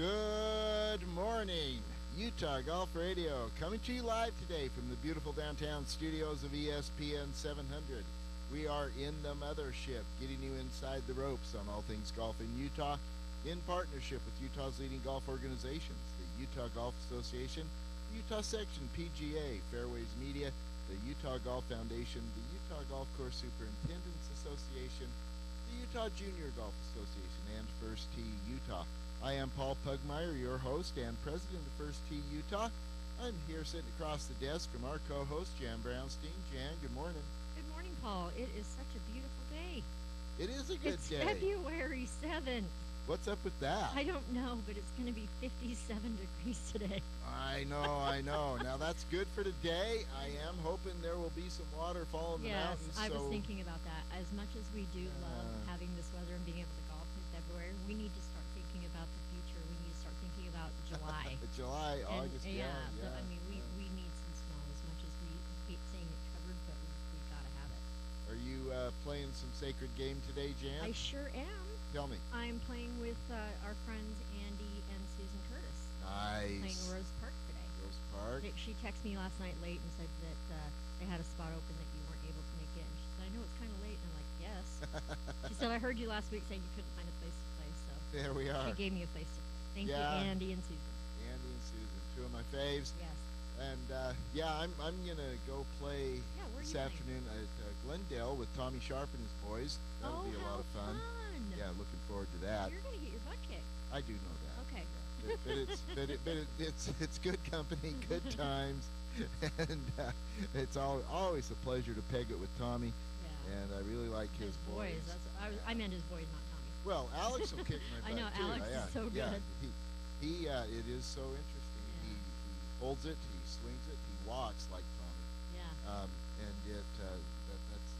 Good morning, Utah Golf Radio, coming to you live today from the beautiful downtown studios of ESPN 700. We are in the mothership, getting you inside the ropes on all things golf in Utah, in partnership with Utah's leading golf organizations, the Utah Golf Association, the Utah Section PGA, Fairways Media, the Utah Golf Foundation, the Utah Golf Course Superintendents Association, the Utah Junior Golf Association, and First Tee Utah. I am Paul Pugmire, your host and president of First Tee Utah. I'm here sitting across the desk from our co-host, Jan Brownstein. Jan, good morning. Good morning, Paul. It is such a beautiful day. It is a good It's day. February 7th. What's up with that? I don't know, but it's going to be 57 degrees today. I know. Now, that's good for today. I am hoping there will be some water falling the Yes, mountains. I was thinking about that. As much as we do love having this weather and being able to golf in February, we need to start thinking about the future. We need to start thinking about July. July, And, August, I mean, we need some snow as much as we hate saying it covered, but we got to have it. Are you playing some sacred game today, Jan? I sure am. Tell me. I'm playing with our friends Andy and Susan Curtis. Nice. Playing Rose Park today. Rose Park. She texted me last night late and said that they had a spot open that you weren't able to make it. And she said, I know it's kind of late. And I'm like, yes. She said, I heard you last week saying you couldn't find a place to play. So There we are. she gave me a place to play. Thank you, Andy and Susan. Andy and Susan, two of my faves. Yes. And I'm gonna go play Where are this you afternoon at Glendale with Tommy Sharp and his boys. That'll be a lot of fun. Yeah, looking forward to that. You're gonna get your butt kicked. I do know that. Okay. Yeah. But it's good company, good times, and it's always a pleasure to peg it with Tommy. Yeah. And I really like his boys. I meant his boys, not Tommy. Well, Alex will kick my butt I know, too. Alex is so Yeah, good. he it is so interesting. Yeah. He holds it, he swings it, he walks like Tommy. Yeah. And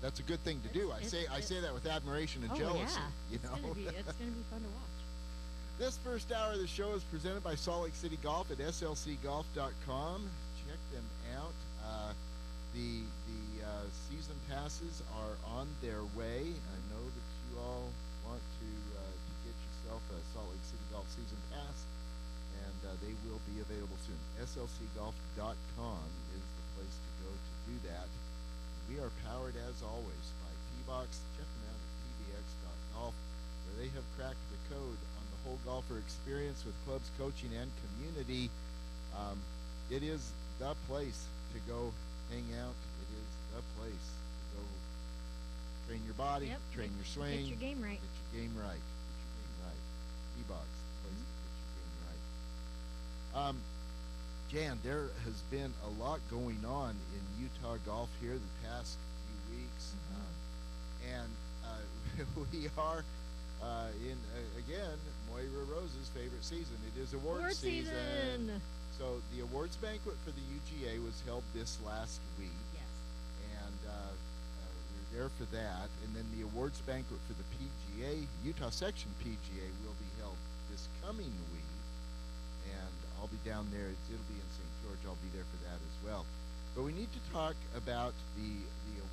that's a good thing to do. I say that with admiration and jealousy. Yeah. You know, It's gonna be fun to watch. This first hour of the show is presented by Salt Lake City Golf at slcgolf.com. Check them out. The season passes are on their way. I know that you all want to get yourself a Salt Lake City Golf season pass, and they will be available soon. slcgolf.com is the place to go to do that. We are powered, as always, by T-Box. Check them out at tbx.golf, where they have cracked the code on the whole golfer experience with clubs, coaching, and community. It is the place to go hang out. It is the place to go train your body, train your swing. Get your game right. Get your game right. Get your game right. T-Box, the place to get your game right. Jan, there has been a lot going on in Utah golf here the past few weeks, and we are in again Moira Rose's favorite season. It is awards season. So the awards banquet for the UGA was held this last week. Yes. And we were there for that. And then the awards banquet for the PGA, Utah Section PGA, will be held this coming week. And I'll be down there. It'll be in St. George. I'll be there for that as well. But we need to talk about the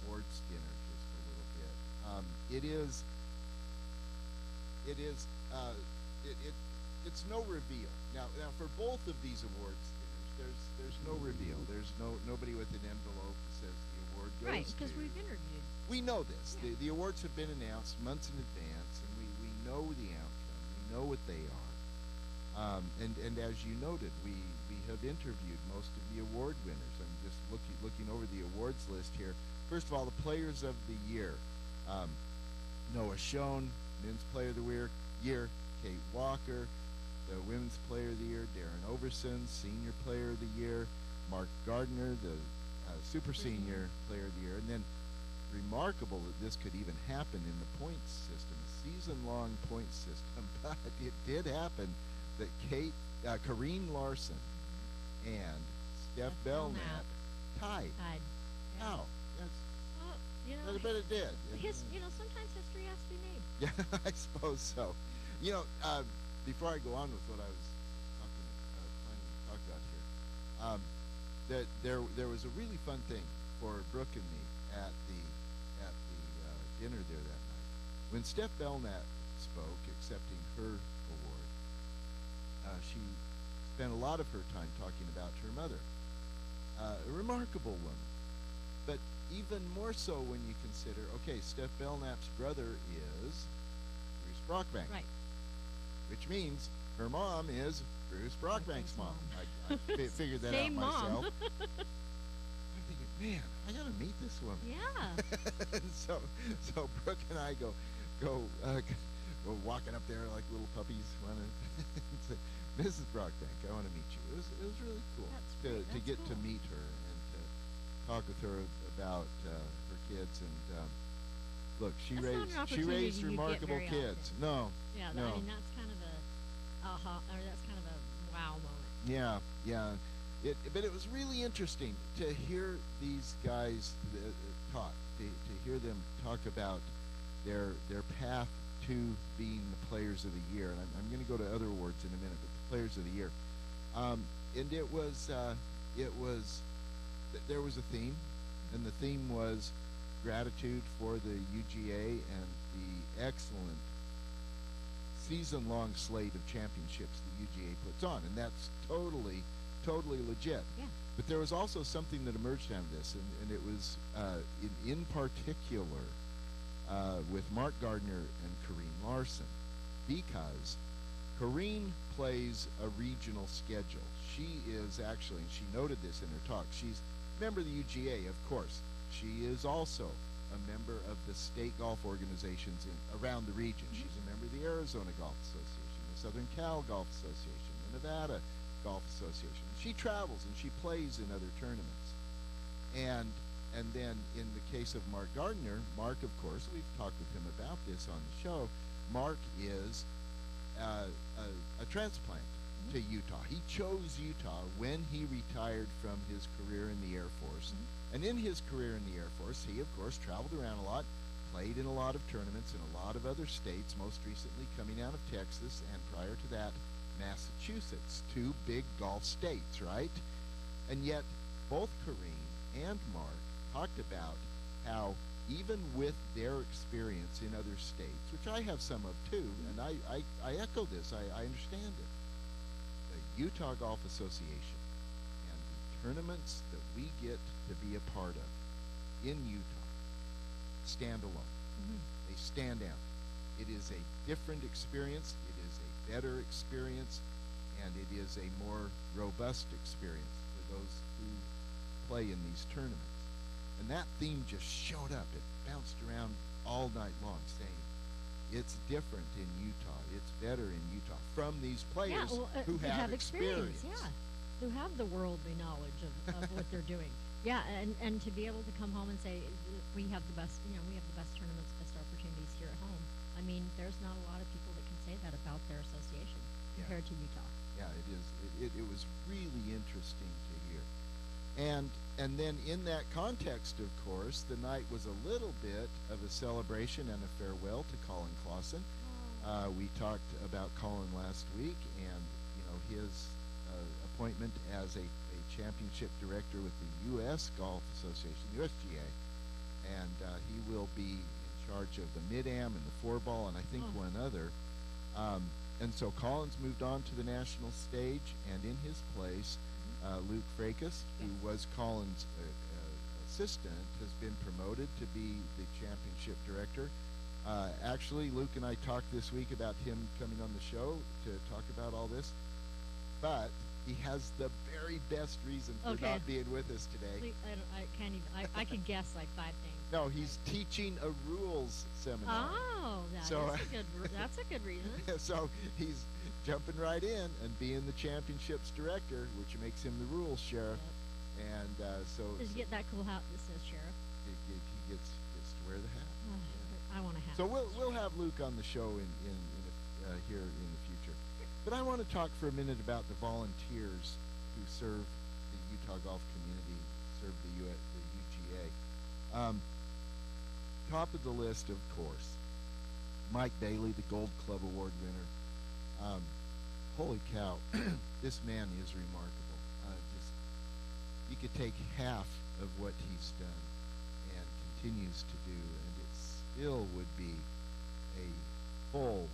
awards dinner just a little bit. It's no reveal. Now for both of these awards dinners, there's no reveal. There's nobody with an envelope that says the award goes Right, because to. we've interviewed. We know this. Yeah. The awards have been announced months in advance, and we know the outcome. We know what they are. And as you noted, we have interviewed most of the award winners. I'm just looking over the awards list here. First of all, the players of the year. Noah Schoen, Men's Player of the Year. Kate Walker, the Women's Player of the Year. Darren Overson, Senior Player of the Year. Mark Gardner, the Super Senior Player of the Year. And then remarkable that this could even happen in the points system, season-long points system, but it did happen that Corrine Larson and Steph Belknap tied. Yeah. How? Well, But it did. Sometimes history has to be made. Yeah, I suppose so. Before I go on with what I was planning to talk about here, that there was a really fun thing for Brooke and me at the dinner there that night. When Steph Belknap spoke, accepting her award, she spent a lot of her time talking about her mother, a remarkable woman. But even more so when you consider, okay, Steph Belknap's brother is Bruce Brockbank, Right. which means her mom is Bruce Brockbank's mom. I figured that out Same mom. myself. I'm thinking, man, I gotta meet this woman. Yeah. And so Brooke and I go we're walking up there like little puppies, wanting to say, Mrs. Brockbank, I want to meet you. It was really cool That's to great. That's get to cool. meet her and to talk with her about her kids. And look, she That's not an raised opportunity you get remarkable very kids. often. No, Yeah. no. I mean, that's kind of a that's kind of a wow moment. Yeah, yeah. But it was really interesting to hear these guys talk, to hear them talk about their path to being the Players of the Year. And I'm going to go to other awards in a minute, but the Players of the Year. And there was a theme, and the theme was gratitude for the UGA and the excellent season-long slate of championships the UGA puts on, and that's totally legit. Yeah. But there was also something that emerged out of this, and it was in particular with Mark Gardner and Corrine Larson, because Corrine plays a regional schedule. She is actually, and she noted this in her talk, she's a member of the UGA, of course. She is also a member of the state golf organizations around the region. She's a member of the Arizona Golf Association, the Southern Cal Golf Association, the Nevada Golf Association. She travels and she plays in other tournaments. And then in the case of Mark Gardner, Mark, of course, we've talked with him about this on the show. Mark is a transplant to Utah. He chose Utah when he retired from his career in the Air Force. And in his career in the Air Force, he, of course, traveled around a lot, played in a lot of tournaments in a lot of other states, most recently coming out of Texas, and prior to that, Massachusetts, two big golf states, right? And yet, both Corrine and Mark talked about how even with their experience in other states, which I have some of too, and I echo this, I understand it, the Utah Golf Association and the tournaments that we get to be a part of in Utah stand alone. They stand out. It is a different experience, it is a better experience, and it is a more robust experience for those who play in these tournaments. And that theme just showed up. It bounced around all night long, saying it's different in Utah. It's better in Utah from these players who have experience. Yeah, who have the worldly knowledge of what they're doing. Yeah, and to be able to come home and say we have the best, we have the best tournaments, best opportunities here at home. I mean, there's not a lot of people that can say that about their association compared to Utah. Yeah, it is. It was really interesting to hear. And then in that context, of course, the night was a little bit of a celebration and a farewell to Colin Clausen. We talked about Colin last week, and his appointment as a championship director with the U.S. Golf Association, the USGA, and he will be in charge of the mid-am and the four-ball, and I think one other. And so Colin's moved on to the national stage, and in his place, Luke Fracas, who was Colin's assistant, has been promoted to be the championship director. Actually, Luke and I talked this week about him coming on the show to talk about all this, but he has the very best reason for not being with us today. I can't even. I could guess like 5 things. No, he's teaching a rules seminar. Oh, that's a good reason. So he's jumping right in and being the championships director, which makes him the rules sheriff. Yep. And so does he get that cool hat that says sheriff? He gets to wear the hat. I want a hat. So we'll have Luke on the show here in the future. But I want to talk for a minute about the volunteers who serve the Utah golf community, serve the UGA. Top of the list, of course, Mike Bailey, the Gold Club Award winner. Holy cow, this man is remarkable. You could take half of what he's done and continues to do, and it still would be a full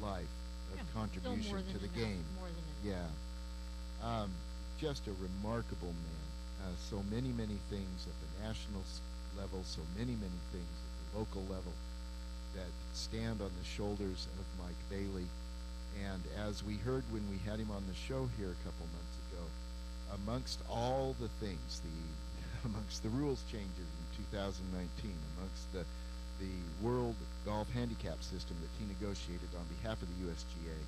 life of Yeah, still contribution more than to the enough. game. More than enough. Yeah. Just a remarkable man. So many, many things at the national level, so many, many things at the local level that stand on the shoulders of Mike Bailey. And as we heard when we had him on the show here a couple months ago, amongst all the things, amongst the rules changes in 2019, amongst the World Golf Handicap System that he negotiated on behalf of the USGA,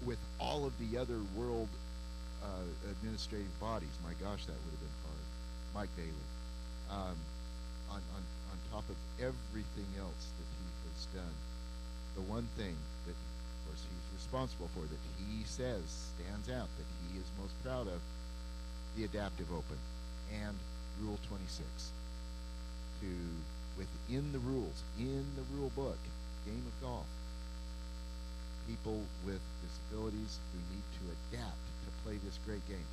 with all of the other world administrative bodies. My gosh, that would have been hard. Mike Bailey, on top of everything else that he has done, the one thing that, of course, he's responsible for, that he says stands out, that he is most proud of, the Adaptive Open and Rule 26. To, within the rules, in the rule book, game of golf, people with disabilities who need to adapt to play this great game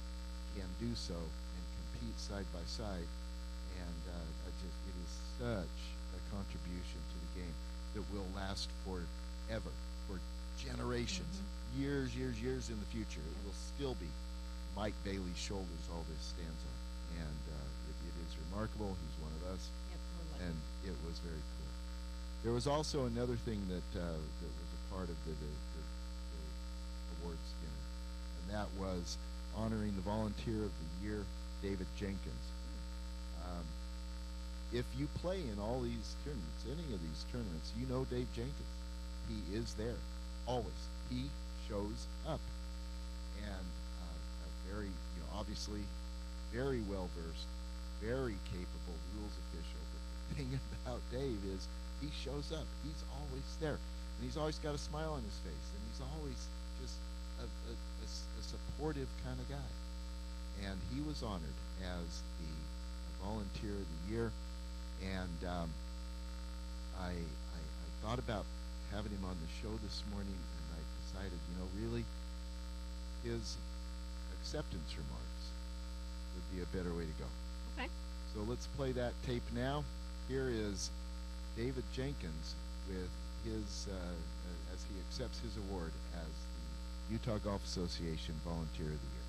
can do so and compete side by side. And it is such a contribution to the game that will last forever, for generations, years in the future. It will still be Mike Bailey's shoulders all this stands on. And it is remarkable. He's one of us. Yep, we're lucky. And it was very cool. There was also another thing that was a part of the awards dinner, and that was honoring the Volunteer of the Year, David Jenkins. If you play in all these tournaments, any of these tournaments, you know Dave Jenkins. He is there, always. He shows up, and a very, obviously, very well versed, very capable rules official. But the thing about Dave is he shows up. He's always there, and he's always got a smile on his face, and he's always just a supportive kind of guy. And he was honored as the Volunteer of the Year, and I thought about having him on the show this morning, and I decided, really, his acceptance remarks would be a better way to go. Okay. So let's play that tape now. Here is David Jenkins with his, as he accepts his award as the Utah Golf Association Volunteer of the Year.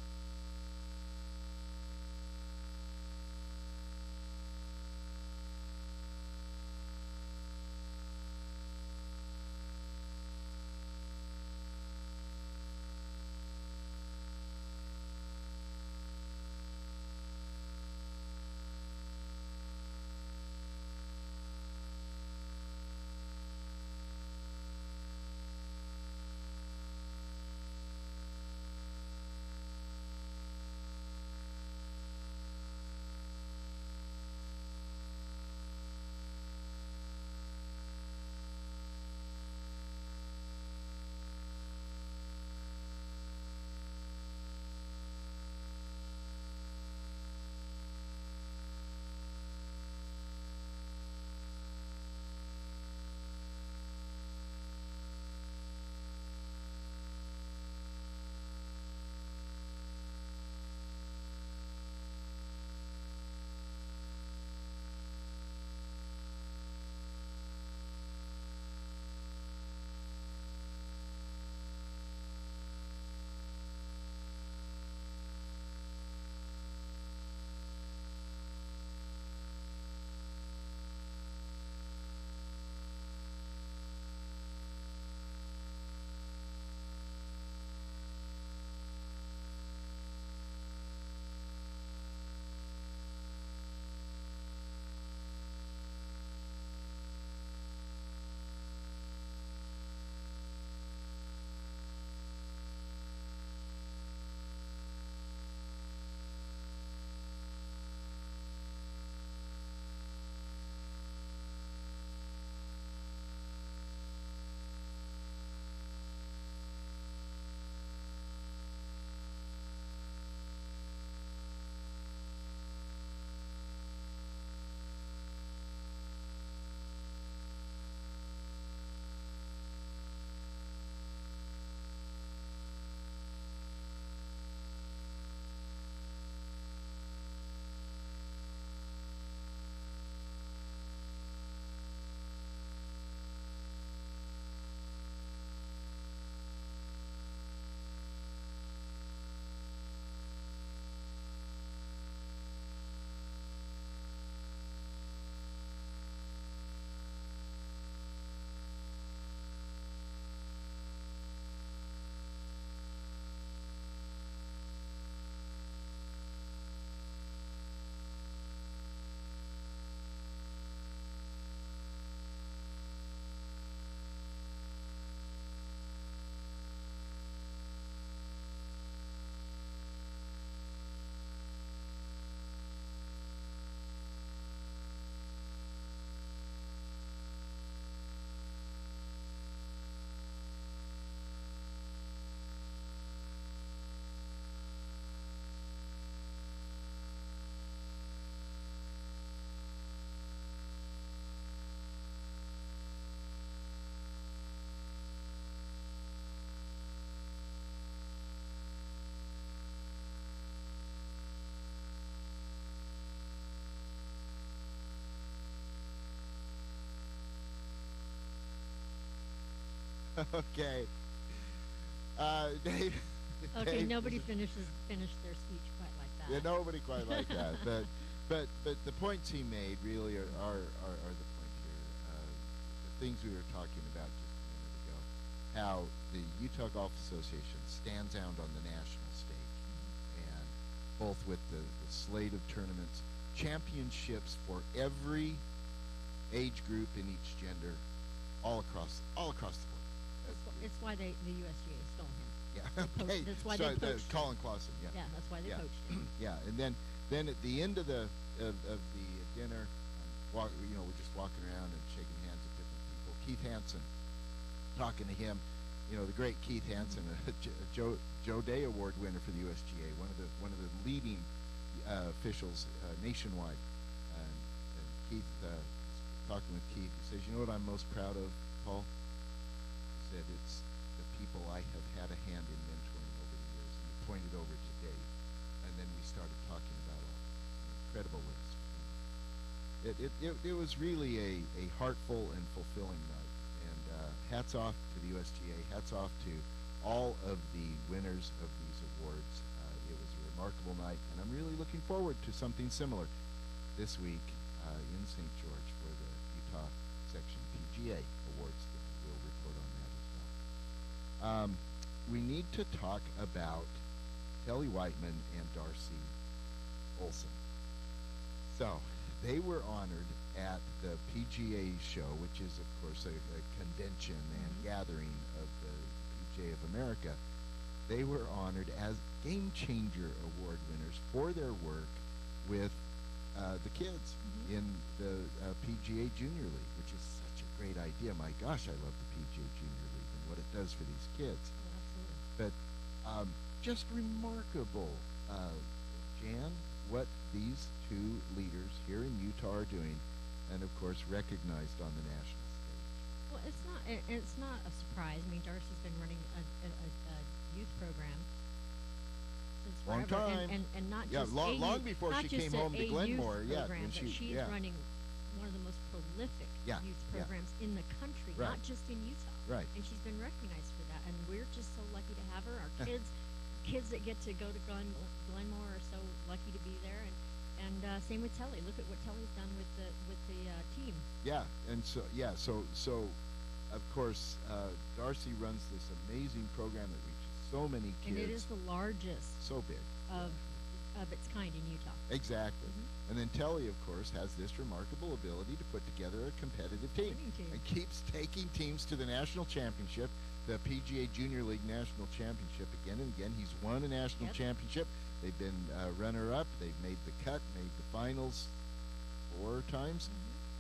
Okay. Dave. Okay, Dave, nobody finished their speech quite like that. yeah, nobody quite like that. But the points he made really are the point here. The things we were talking about just a minute ago. How the Utah Golf Association stands out on the national stage, and both with the slate of tournaments, championships for every age group in each gender, all across the board. It's why the USGA stole him. Yeah. Okay. That's why Sorry, they poached Colin Clausen. Yeah. Yeah, that's why they Yeah. poached him. Yeah, and then at the end of the dinner, we're just walking around and shaking hands with different people. Keith Hansen, talking to him, the great Keith Hansen, a Joe Day Award winner for the USGA, one of the leading officials nationwide. And Keith, talking with Keith, he says, "You know what I'm most proud of, Paul?" He said, "It's the people I have had a hand in mentoring over the years." And he pointed over to Dave, and then we started talking about an incredible list. It was really a heartful and fulfilling night, and hats off to the USGA, hats off to all of the winners of these awards. It was a remarkable night, and I'm really looking forward to something similar this week in St. George for the Utah Section PGA Awards. We'll report on that as well. We need to talk about Telly Whiteman and Darcy Olsen. So, they were honored at the PGA show, which is, of course, a convention and gathering of the PGA of America. They were honored as Game Changer Award winners for their work with the kids in the PGA Junior League, which is such a great idea. My gosh, I love the PGA Junior League and what it does for these kids. Oh, absolutely. But just remarkable, Jan, what these two leaders here in Utah are doing, and of course recognized on the national stage. Well, it's not a surprise. I mean, Darcy's been running a youth program since Long forever, time. and not Yeah, just long before not she just came home to a Glenmore. Youth Yeah, program, when but she- she's yeah. running one of the most prolific Yeah, youth yeah. programs in the country, Right. not just in Utah. Right. And she's been recognized for that, and we're just so lucky to have her. Our kids that get to go to Glenmore are so lucky to be there, and same with Telly. Look at what Telly's done with the team. Yeah, and so of course Darcy runs this amazing program that reaches so many kids. And it is the largest so big. of its kind in Utah. Exactly. And then Telly, of course, has this remarkable ability to put together a competitive team Winning team. and keeps taking teams to the national championship, the PGA Junior League National Championship again and again. He's won a national Yep. championship. They've been runner-up. They've made the cut, made the finals 4 times.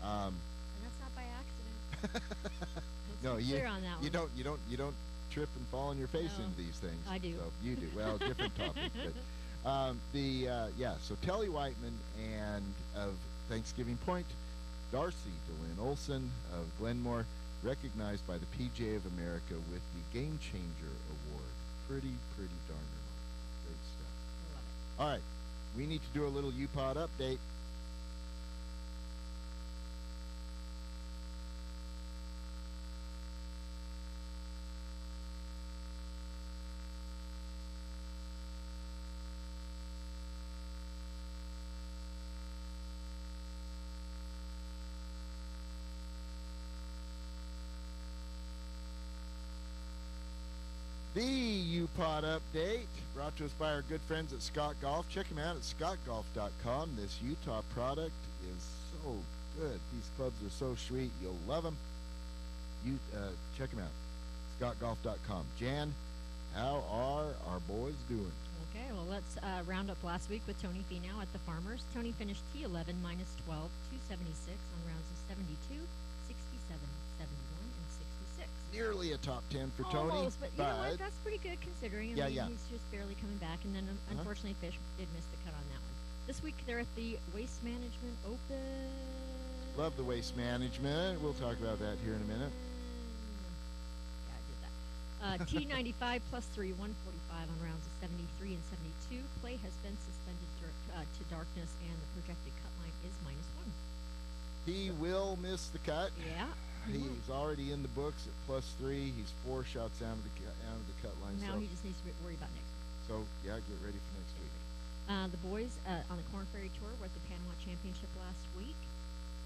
And that's not by accident. Let's No, be you clear on that you one. don't trip and fall on your face No, into these things. I do. So you do. Well, different topic, but so Telly Whiteman and of Thanksgiving Point, Darcy DeLynn Olsen of Glenmore, recognized by the PGA of America with the Game Changer Award. Pretty darn remarkable. Great stuff. I love it. All right, we need to do a little UPod update. The UPod update brought to us by our good friends at Scott Golf. Check them out at scottgolf.com. This Utah product is so good. These clubs are so sweet. You'll love them. Check them out. scottgolf.com. Jan, how are our boys doing? Okay, well, let's round up last week with Tony Finau at the Farmers. Tony finished T11 minus 12, 276 on rounds of 72, 67, 71, and 66. Nearly a top 10 for Tony. Almost, but you know what? That's pretty good considering. I mean, he's just barely coming back, and then unfortunately, Fish did miss the cut on that one. This week, they're at the Waste Management Open. Love the Waste Management. We'll talk about that here in a minute. Yeah, I did that. T95 plus 3, 145 on rounds of 73 and 72. Play has been suspended to darkness, and the projected cut line is -1. He will miss the cut. Yeah. He's already in the books at +3. He's 4 shots out of the cut line. Now so, he just needs to worry about next week. so yeah, get ready for next week. The boys on the Corn Ferry Tour were at the Panama Championship last week.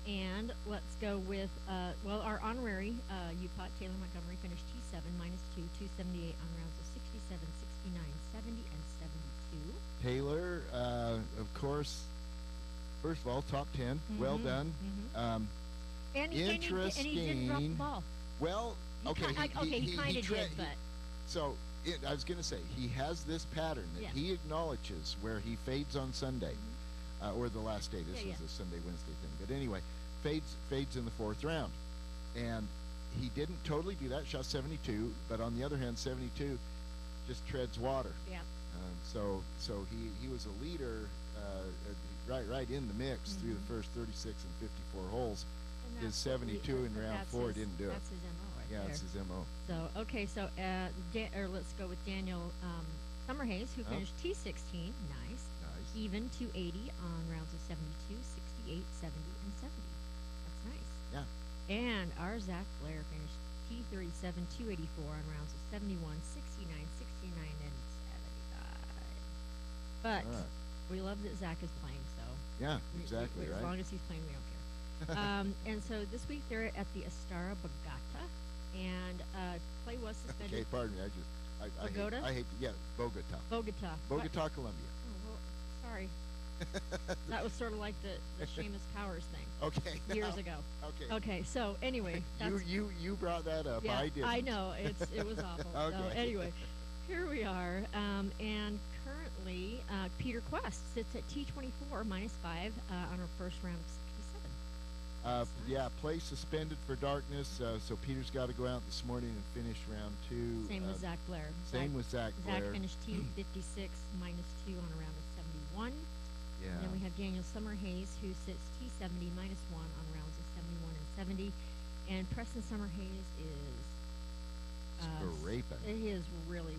And let's go with, our honorary UPOT, Taylor Montgomery, finished T7, -2, 278 on rounds of 67, 69, 70, and 72. Taylor, of course, first of all, top 10. Well done. And he didn't drop the ball. Well, okay. He kind of did, but. So, I was going to say, he has this pattern that Yeah. he acknowledges where he fades on Sunday, or the last day. This was a Sunday, Wednesday thing. But anyway, fades in the 4th round. And he didn't totally do that, shot 72, but on the other hand, 72 just treads water. Yeah. So he was a leader, right in the mix through the first 36 and 54 holes. And His that's what 72 in round 4 didn't do it. That's his MO right Yeah, there. it's his MO. So, okay, so let's go with Daniel Summerhays, who finished T16, nice, Nice. even 280 on rounds of 72, 68, 70, and 70. That's nice. Yeah. And our Zach Blair finished T37, 284 on rounds of 71, 69, 69, and 75. But All right. we love that Zach is playing, so Yeah, exactly, as right? long as he's playing, we don't care. And so this week they're at the Astara Bogota, and play was suspended. Okay, pardon me. Bogota? I hate Bogota. Bogota. Bogota, Colombia. Oh, well, sorry. That was sort of like the Seamus Powers thing Okay. years ago. Okay. Okay, so anyway, that's, You brought that up. yeah, I didn't. I know it was awful. So Okay. anyway, here we are, and currently Peter Quest sits at T24 -5 on our first round of 67. Yeah, play suspended for darkness. So Peter's got to go out this morning and finish round 2. Same with Zach Blair. Same with Zach Blair. Zach finished T56 -2 on a round of 71. Yeah. And then we have Daniel Summerhays, who sits T70 -1 on rounds of 71 and 70. And Preston Summerhays is Scraping. It is really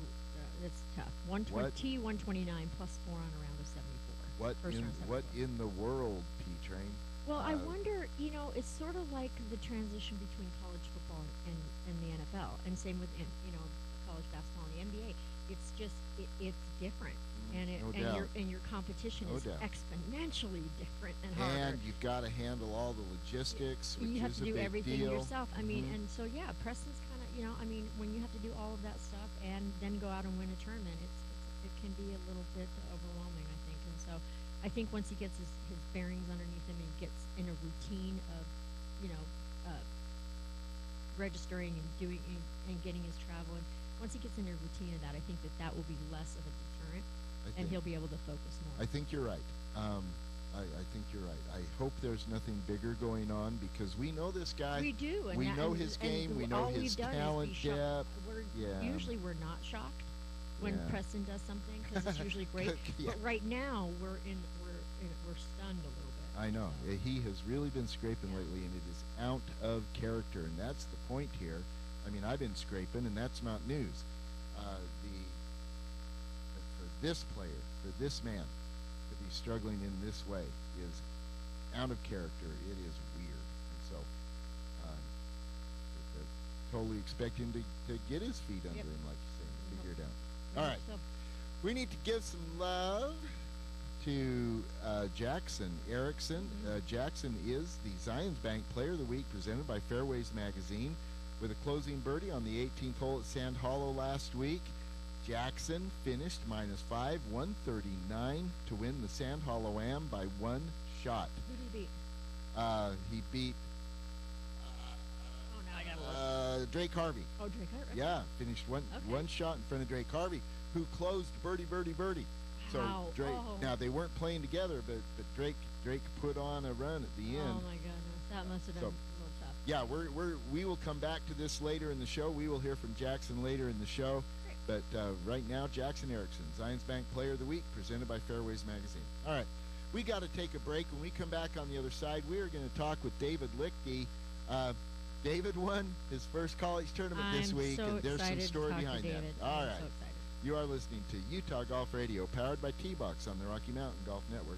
it's tough. T129 +4 on a round of 74. What First in round 74. what in the world, P Train? Well, I wonder, it's sort of like the transition between college football and the NFL, and same with, college basketball and the NBA. It's just, it's different. And No doubt. your competition No is doubt. exponentially different and harder. And you've got to handle all the logistics, which You have is to a do big everything deal. yourself. I mean, and so yeah, Preston's kind of, when you have to do all of that stuff and then go out and win a tournament, it can be a little bit overwhelming, I think. And so I think once he gets his bearings underneath him and he gets in a routine of, registering and doing and getting his travel, and once he gets in a routine of that, I think that will be less of a deterrent, and he'll be able to focus more. I think you're right. I think you're right. I hope there's nothing bigger going on because we know this guy. We do. And we that- know and- his and game. We know all his we've done talent is be shocked. depth. Usually we're not shocked when Yeah. Preston does something because it's usually great. Yeah. But right now we're stunned a little bit. I know. So. He has really been scraping Yeah. lately, and it is out of character, and that's the point here. I mean, I've been scraping, and that's not news. For this player, for this man, to be struggling in this way is out of character. It is weird, and so totally expect him to get his feet under Yep. him, like you say, and figure it out. Yeah, All right. so- We need to give some love to Jackson Erickson. Jackson is the Zions Bank Player of the Week presented by Fairways Magazine with a closing birdie on the 18th hole at Sand Hollow last week. Jackson finished -5, 139 to win the Sand Hollow Am by 1 shot. Who did he beat? He beat Oh, now I gotta look. Drake Harvey. Oh, Drake Hart. Okay. Yeah, finished one shot in front of Drake Harvey, who closed birdie. So Wow. Drake. Oh. Now they weren't playing together, but Drake put on a run at the end. Oh my goodness, that must have been So- a little tough. Yeah, we will come back to this later in the show. We will hear from Jackson later in the show. Great. But right now, Jackson Erickson, Zions Bank Player of the Week, presented by Fairways Magazine. All right, we got to take a break. When we come back on the other side, we are going to talk with David Lichty. David won his first college tournament this week, so and there's some excited story to talk to behind that. David. All I'm right. so excited. You are listening to Utah Golf Radio, powered by T-Box on the Rocky Mountain Golf Network.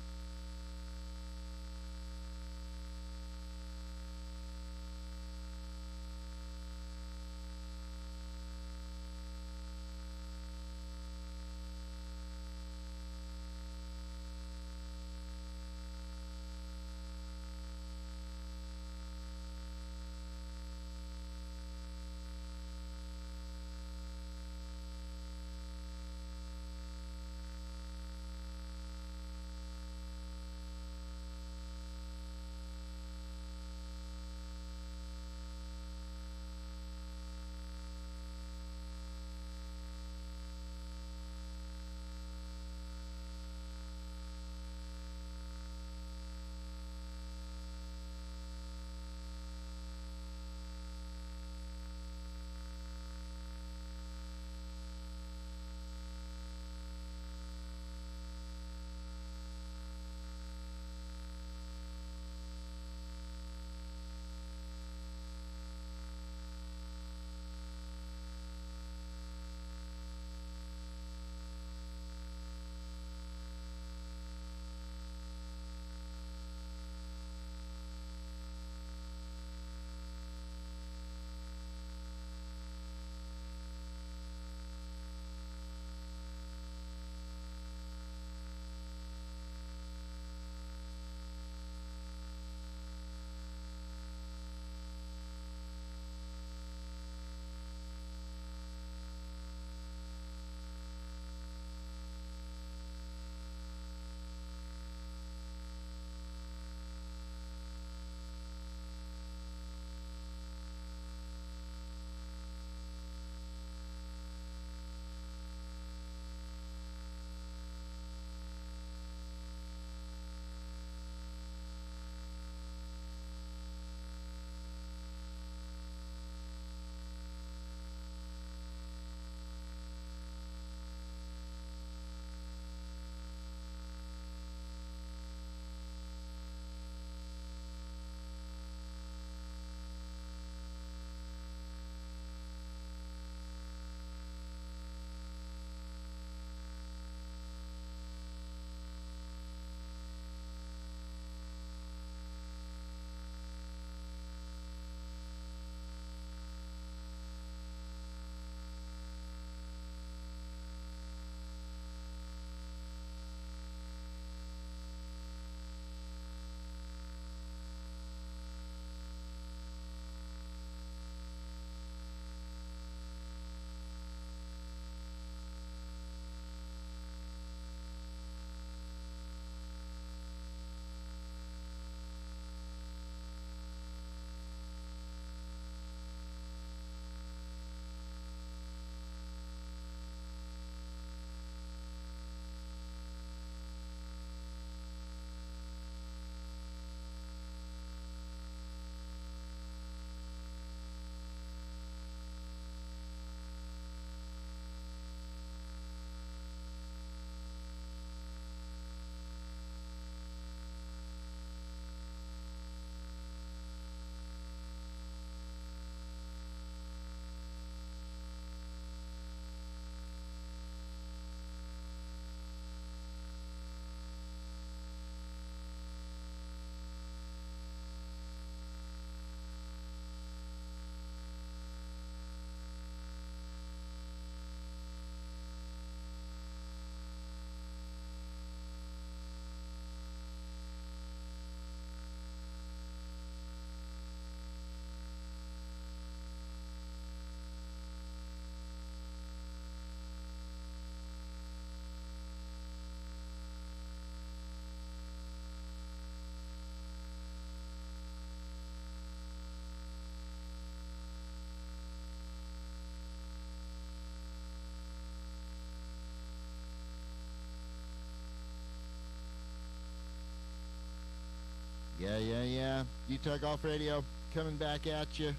Yeah. Utah Golf Radio coming back at you.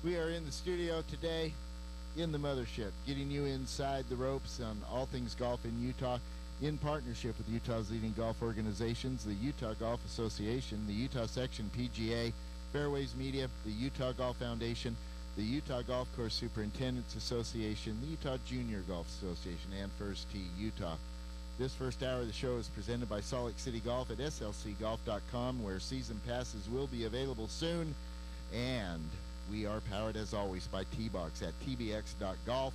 We are in the studio today in the mothership, getting you inside the ropes on all things golf in Utah in partnership with Utah's leading golf organizations, the Utah Golf Association, the Utah Section PGA, Fairways Media, the Utah Golf Foundation, the Utah Golf Course Superintendents Association, the Utah Junior Golf Association, and First Tee Utah. This first hour of the show is presented by Salt Lake City Golf at slcgolf.com, where season passes will be available soon. And we are powered, as always, by T-Box at tbx.golf,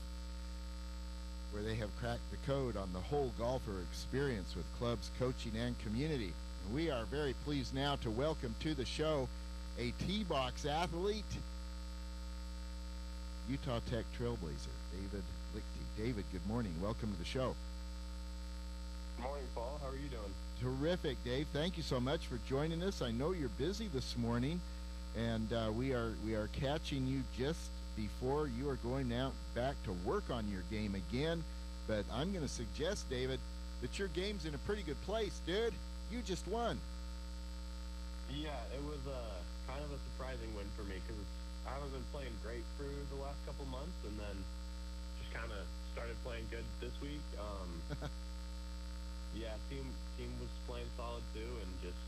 where they have cracked the code on the whole golfer experience with clubs, coaching, and community. And we are very pleased now to welcome to the show a T-Box athlete, Utah Tech Trailblazer, David Lichty. David, good morning. Welcome to the show. Good morning, Paul. How are you doing? Terrific, Dave. Thank you so much for joining us. I know you're busy this morning, and we are catching you just before you are going out back to work on your game again. But I'm going to suggest, David, that your game's in a pretty good place, dude. You just won. Yeah, it was kind of a surprising win for me because I haven't been playing great for the last couple months, and then just kind of started playing good this week. Yeah, team was playing solid too, and just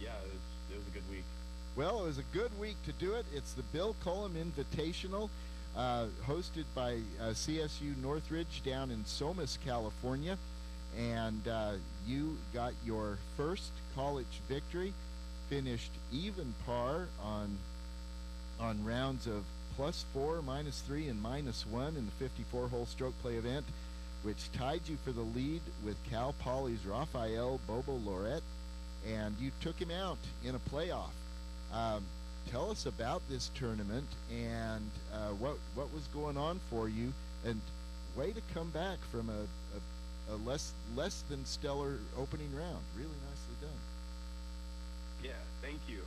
it was a good week. Well, it was a good week to do it. It's the Bill Cullum Invitational, hosted by CSU Northridge down in Somas, California, and you got your first college victory. Finished even par on rounds of +4, -3, and -1 in the 54-hole stroke play event, which tied you for the lead with Cal Poly's Rafael Bobo Loret, and you took him out in a playoff. Tell us about this tournament and what was going on for you, and way to come back from a less than stellar opening round. Really nicely done. Yeah, thank you.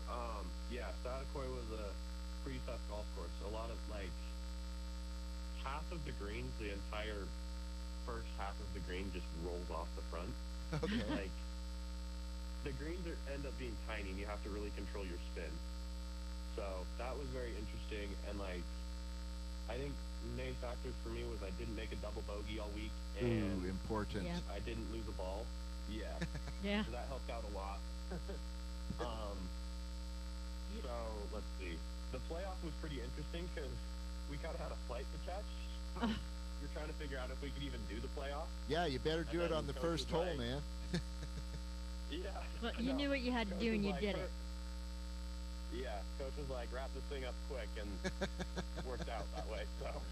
Satakoy was a pretty tough golf course. A lot of half of the greens, the entire first half of the green just rolls off the front. Okay. The greens end up being tiny, and you have to really control your spin. So that was very interesting, and I think main factors for me was I didn't make a double bogey all week, and important. Yep. I didn't lose a ball. Yeah. Yeah. So that helped out a lot. So let's see. The playoff was pretty interesting because we kind of had a flight to catch. We're trying to figure out if we could even do the playoff. Yeah, you better do it on the first hole, man. Yeah. Well, you knew what you had to do, and you did it. Yeah, coach was like, wrap this thing up quick, and worked out that way. So.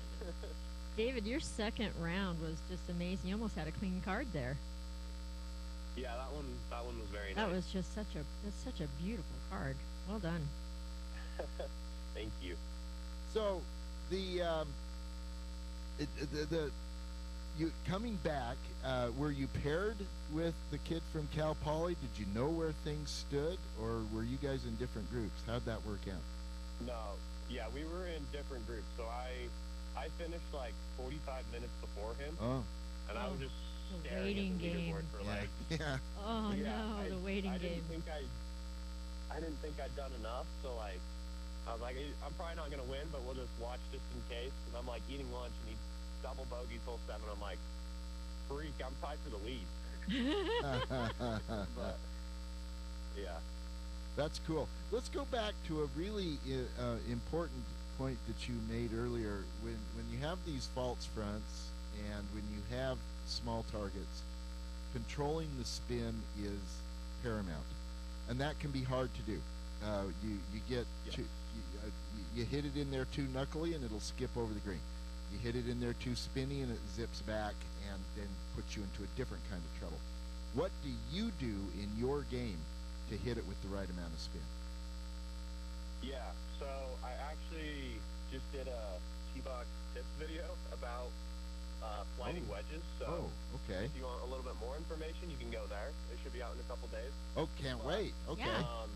David, your second round was just amazing. You almost had a clean card there. Yeah, that one was very nice. That was just such a beautiful card. Well done. Thank you. So, you coming back, were you paired with the kid from Cal Poly? Did you know where things stood, or were you guys in different groups? How'd that work out? No, yeah, we were in different groups. So I finished 45 minutes before him. Oh. And I was just the staring waiting at the game. leaderboard for Yeah. Oh yeah, no, the waiting I game. I didn't think I'd done enough, so I was like, I'm probably not gonna win, but we'll just watch just in case. And I'm eating lunch, and he double bogeys hole 7. I'm like, freak, I'm tied for the lead. But yeah, That's cool. Let's go back to a really important point that you made earlier. When you have these false fronts and when you have small targets, controlling the spin is paramount, and that can be hard to do. You get you hit it in there too knuckly, and it'll skip over the green. You hit it in there too spinny, and it zips back and then puts you into a different kind of trouble. What do you do in your game to hit it with the right amount of spin? yeah. So I actually just did a T-Box tips video about flighting wedges. So okay. if you want a little bit more information, you can go there. It should be out in a couple days. Oh, can't wait. Okay. Yeah.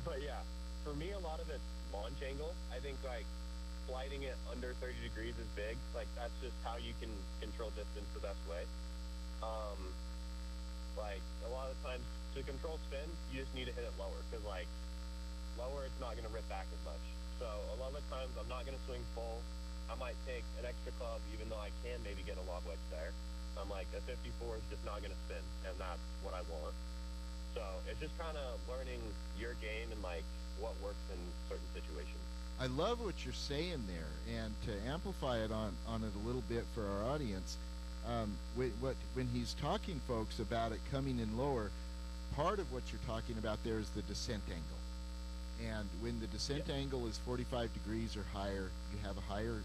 But yeah, for me, a lot of it's launch angle. I think flighting it under 30 degrees is big. That's just how you can control distance the best way. A lot of times to control spin, you just need to hit it lower because like lower, it's not going to rip back as much. So a lot of the times, I'm not going to swing full. I might take an extra club, even though I can maybe get a lob wedge there. I'm like, a 54 is just not going to spin, and that's what I want. So it's just kind of learning your game and like what works in certain situations. I love what you're saying there, and to amplify it on it a little bit for our audience, when he's talking, folks, about it coming in lower, part of what you're talking about there is the descent angle. And when the descent angle is 45 degrees or higher, you have a higher,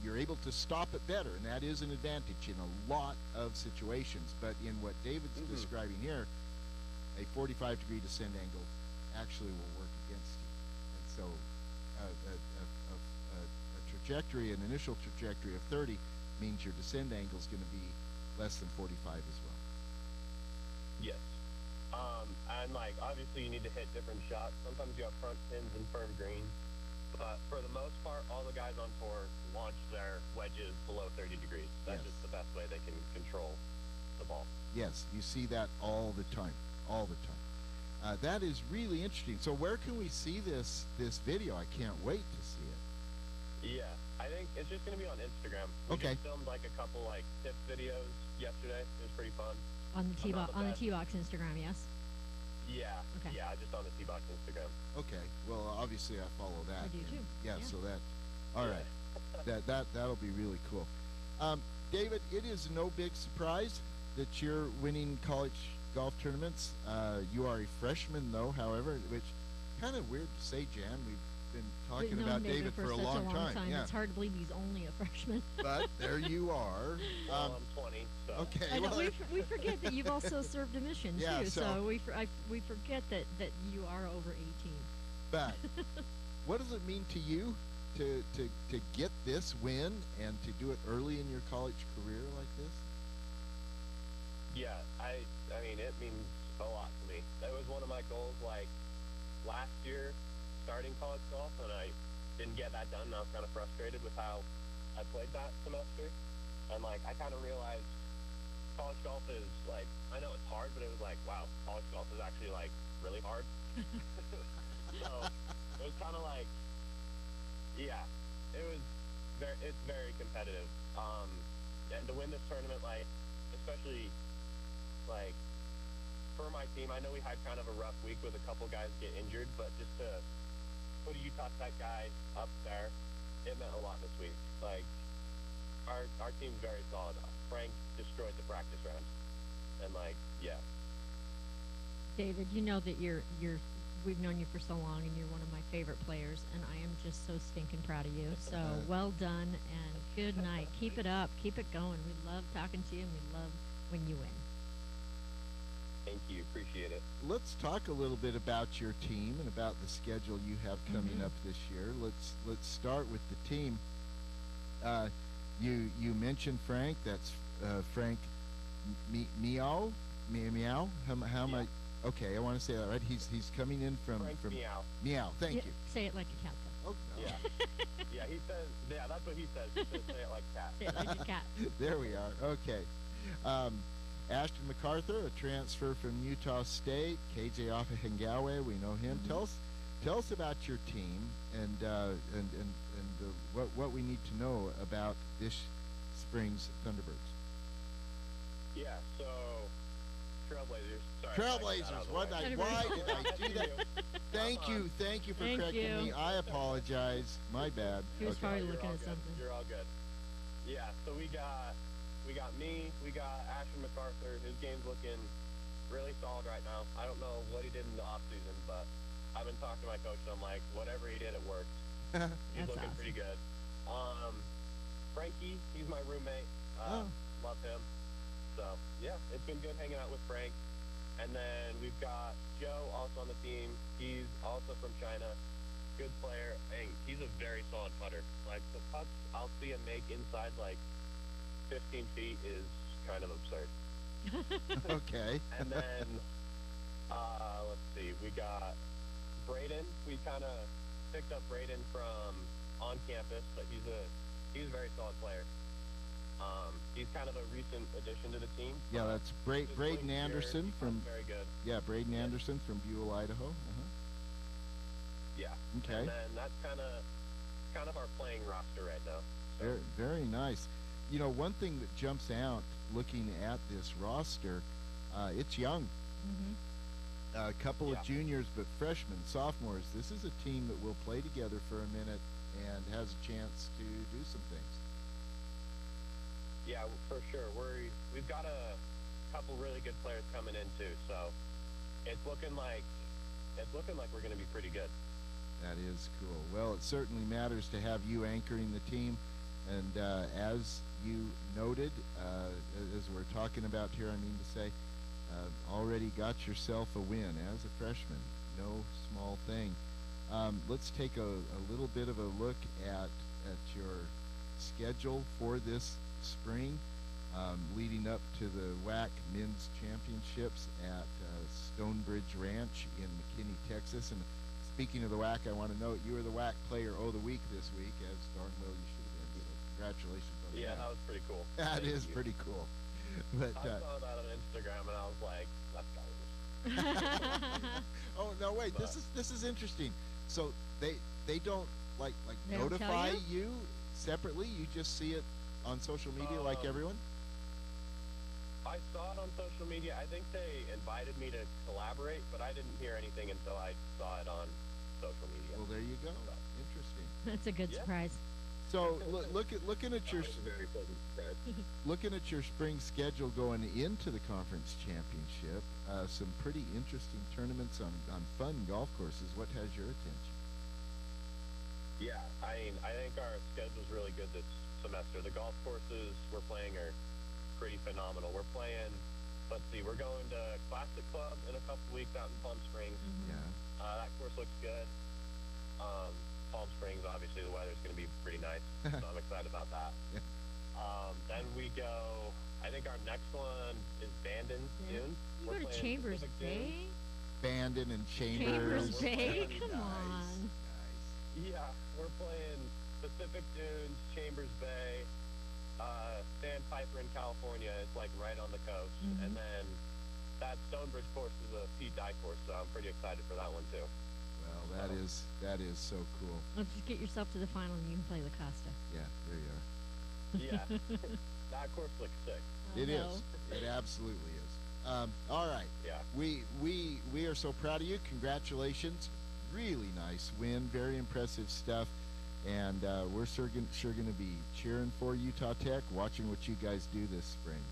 you're able to stop it better, and that is an advantage in a lot of situations. But in what David's describing here, a 45-degree descent angle actually will work against you. And so a trajectory, an initial trajectory of 30 means your descent angle is going to be less than 45 as well. Yes. And like obviously you need to hit different shots. Sometimes you have front pins and firm greens, but for the most part, all the guys on tour launch their wedges below 30 degrees. That's just the best way they can control the ball. Yes, you see that all the time, all the time. That is really interesting. So where can we see this video? I can't wait to see it. Yeah, I think it's just going to be on Instagram. We just filmed like a couple like tip videos yesterday. It was pretty fun. On the T-Box Instagram, yes? Yeah. Okay. Yeah, just on the T-Box Instagram. Okay. Well, obviously I follow that. I do too. Yeah, so that, all right. That'll be really cool. David, it is no big surprise that you're winning college golf tournaments. You are a freshman, though, however, which kind of weird to say, Jan. We've been talking about David for a long time. Yeah. It's hard to believe he's only a freshman. But there you are. Well, I'm 20. So. Okay. I know, we forget that you've also served a mission too. So we forget that you are over 18. But what does it mean to you to get this win and to do it early in your college career like this? Yeah, I mean it means a lot to me. That was one of my goals. Like last year, starting college golf, and I didn't get that done. And I was kind of frustrated with how I played that semester, and like I kind of realized college golf is like, I know it's hard, but it was like, wow, college golf is actually like really hard. So it was kind of like, yeah, it's very competitive. And to win this tournament, like especially like for my team, I know we had kind of a rough week with a couple guys get injured, but just to put a Utah Tech guy up there, it meant a lot this week. Like our team's very solid. Frank destroyed the practice round, and like, yeah. David, you know that we've known you for so long, and you're one of my favorite players, and I am just so stinking proud of you. So well done, and good night. Keep it up. Keep it going. We love talking to you, and we love when you win. Thank you. Appreciate it. Let's talk a little bit about your team and about the schedule you have coming up this year. Let's start with the team. You mentioned Frank. That's Frank Meow. How am I? Okay, I want to say that right. He's coming in from Meow. Meow. Thank you. Say it like a cat. Oh, no. Yeah. Yeah. He says. Yeah, that's what he says. He says, say it like cat. Say it like a cat. There we are. Okay. Ashton MacArthur, a transfer from Utah State. KJ Offahengawe, we know him. Tell us about your team and what we need to know about this spring's Thunderbirds. Yeah. So Trailblazers. Sorry. Trailblazers. Why did I do that? Thank you for correcting me. I apologize. My bad. He was probably looking at something. You're all good. Yeah. So we got me. We got Ashton MacArthur. His game's looking really solid right now. I don't know what he did in the off season, but I've been talking to my coach, and I'm like, whatever he did, it worked. He's looking awesome. pretty good. Frankie, he's my roommate. Love him. So yeah, it's been good hanging out with Frank. And then we've got Joe also on the team. He's also from China. Good player. And he's a very solid putter. Like the putts I'll see him make inside like 15 feet is kind of absurd. Okay. And then let's see, we got Braden. We kind of picked up Braden from on campus, but he's a very solid player. He's kind of a recent addition to the team. Yeah, that's His Braden wings here, Anderson he's from very good. Braden Yeah. Anderson from Buell, Idaho. Yeah. Okay. And then that's kind of our playing roster right now. So, Very, very nice. You know, one thing that jumps out looking at this roster, it's young. Mm-hmm. A couple of Yeah. juniors, but freshmen, sophomores. This is a team that will play together for a minute and has a chance to do some things. yeah, for sure. We've got a couple really good players coming in too. So it's looking like we're going to be pretty good. That is cool. Well, it certainly matters to have you anchoring the team. And as you noted, as we're talking about here, I mean to say, already got yourself a win as a freshman. No small thing. Let's take a little bit of a look at your schedule for this spring, leading up to the WAC Men's Championships at Stonebridge Ranch in McKinney, Texas. And speaking of the WAC, I want to note you were the WAC Player of the Week this week, as darn well you should have been. So congratulations on Yeah, that. that was pretty cool. That Thank is you. pretty cool. But I saw that on Instagram and I was like, let's go. oh no, wait, But- this is interesting. So they don't like They don't tell notify you? you separately. You just see it on social media like everyone. I saw it on social media. I think they invited me to collaborate, but I didn't hear anything until I saw it on social media. Well, there you go. Interesting. That's a good Yeah. surprise. So looking at your That was a very pleasant surprise. looking at your spring schedule going into the conference championship, some pretty interesting tournaments on fun golf courses. What has your attention? Yeah, I mean, I think our schedule's really good this semester. The golf courses we're playing are pretty phenomenal. We're playing, let's see, we're going to Classic Club in a couple weeks out in Palm Springs. Mhm. Yeah. That course looks good. Palm Springs, obviously, the weather's going to be pretty nice, so I'm excited about that. Yeah. Then we go, I think our next one is Bandon Yeah. Dune. You We're go to playing Chambers Pacific Dune. Bay? Bandon and Chambers. Chambers We're Bay? playing- Come on. Nice. Yeah, we're playing Pacific Dunes, Chambers Bay, Sandpiper in California. It's like right on the coast. Mhm. And then that Stonebridge course is a Pete Dye course, so I'm pretty excited for that one too. Well, that is so cool. Let's just get yourself to the final and you can play La Costa. Yeah, there you are. Yeah, that course looks sick. It know. is. It absolutely is. All right. Yeah. We are so proud of you. Congratulations. Really nice win. Very impressive stuff. And we're sure going to be cheering for Utah Tech, watching what you guys do this spring.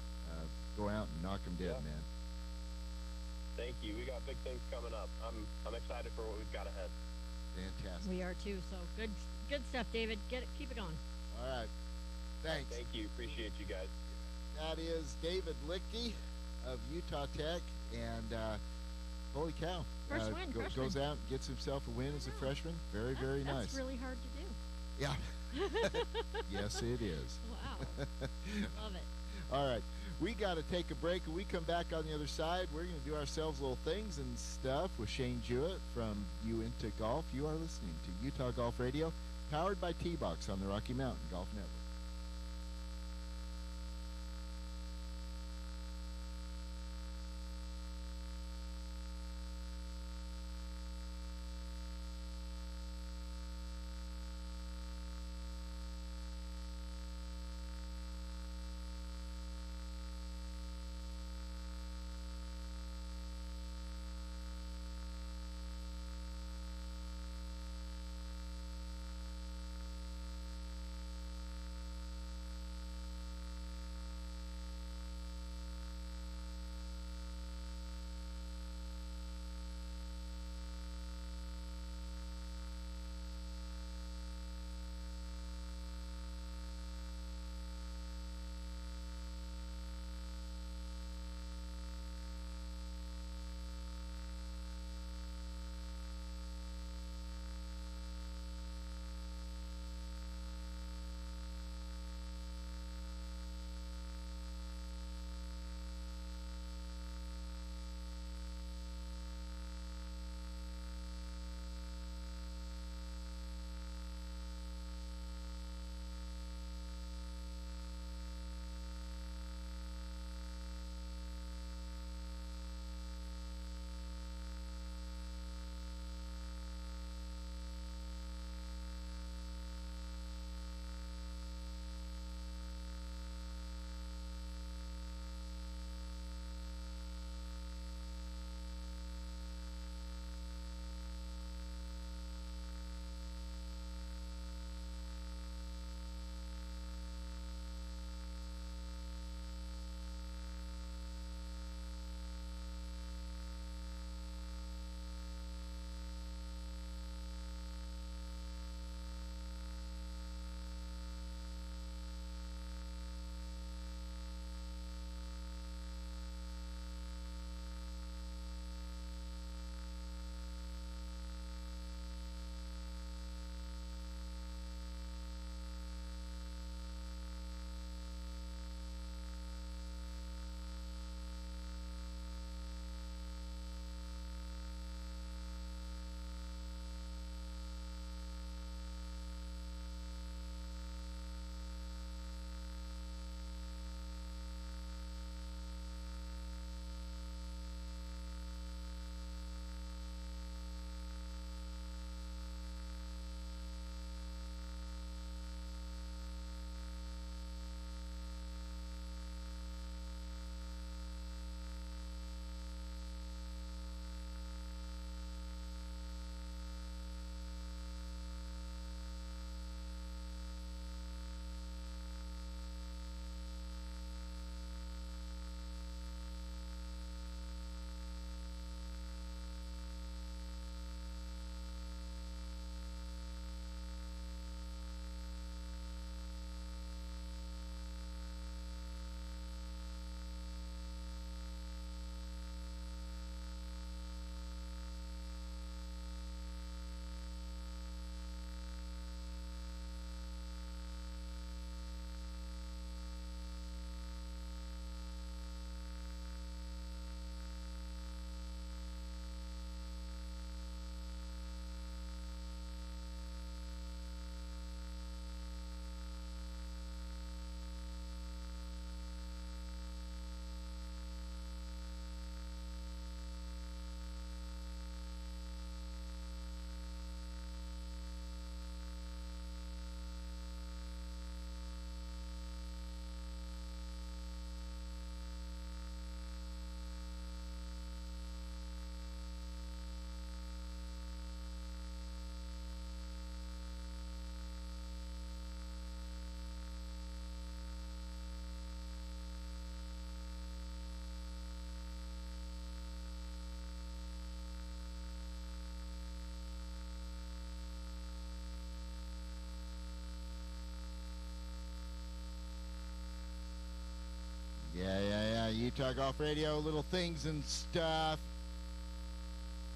Go out and knock them dead, Yeah. man. Thank you. We got big things coming up. I'm excited for what we've got ahead. Fantastic. We are too. So good stuff, David. Keep it going. All right. Thanks. Thank you. Appreciate you guys. That is David Lichty of Utah Tech, and holy cow! First win, freshman. Goes out and gets himself a win as a Yeah. freshman. Very, very nice. That's really hard to do. Yeah. Yes, it is. Wow. Love it. All right. We got to take a break. When we come back on the other side, we're going to do ourselves little things and stuff with Shane Jewett from You Into Golf. You are listening to Utah Golf Radio, powered by T-Box on the Rocky Mountain Golf Network. Utah Golf Radio, little things and stuff.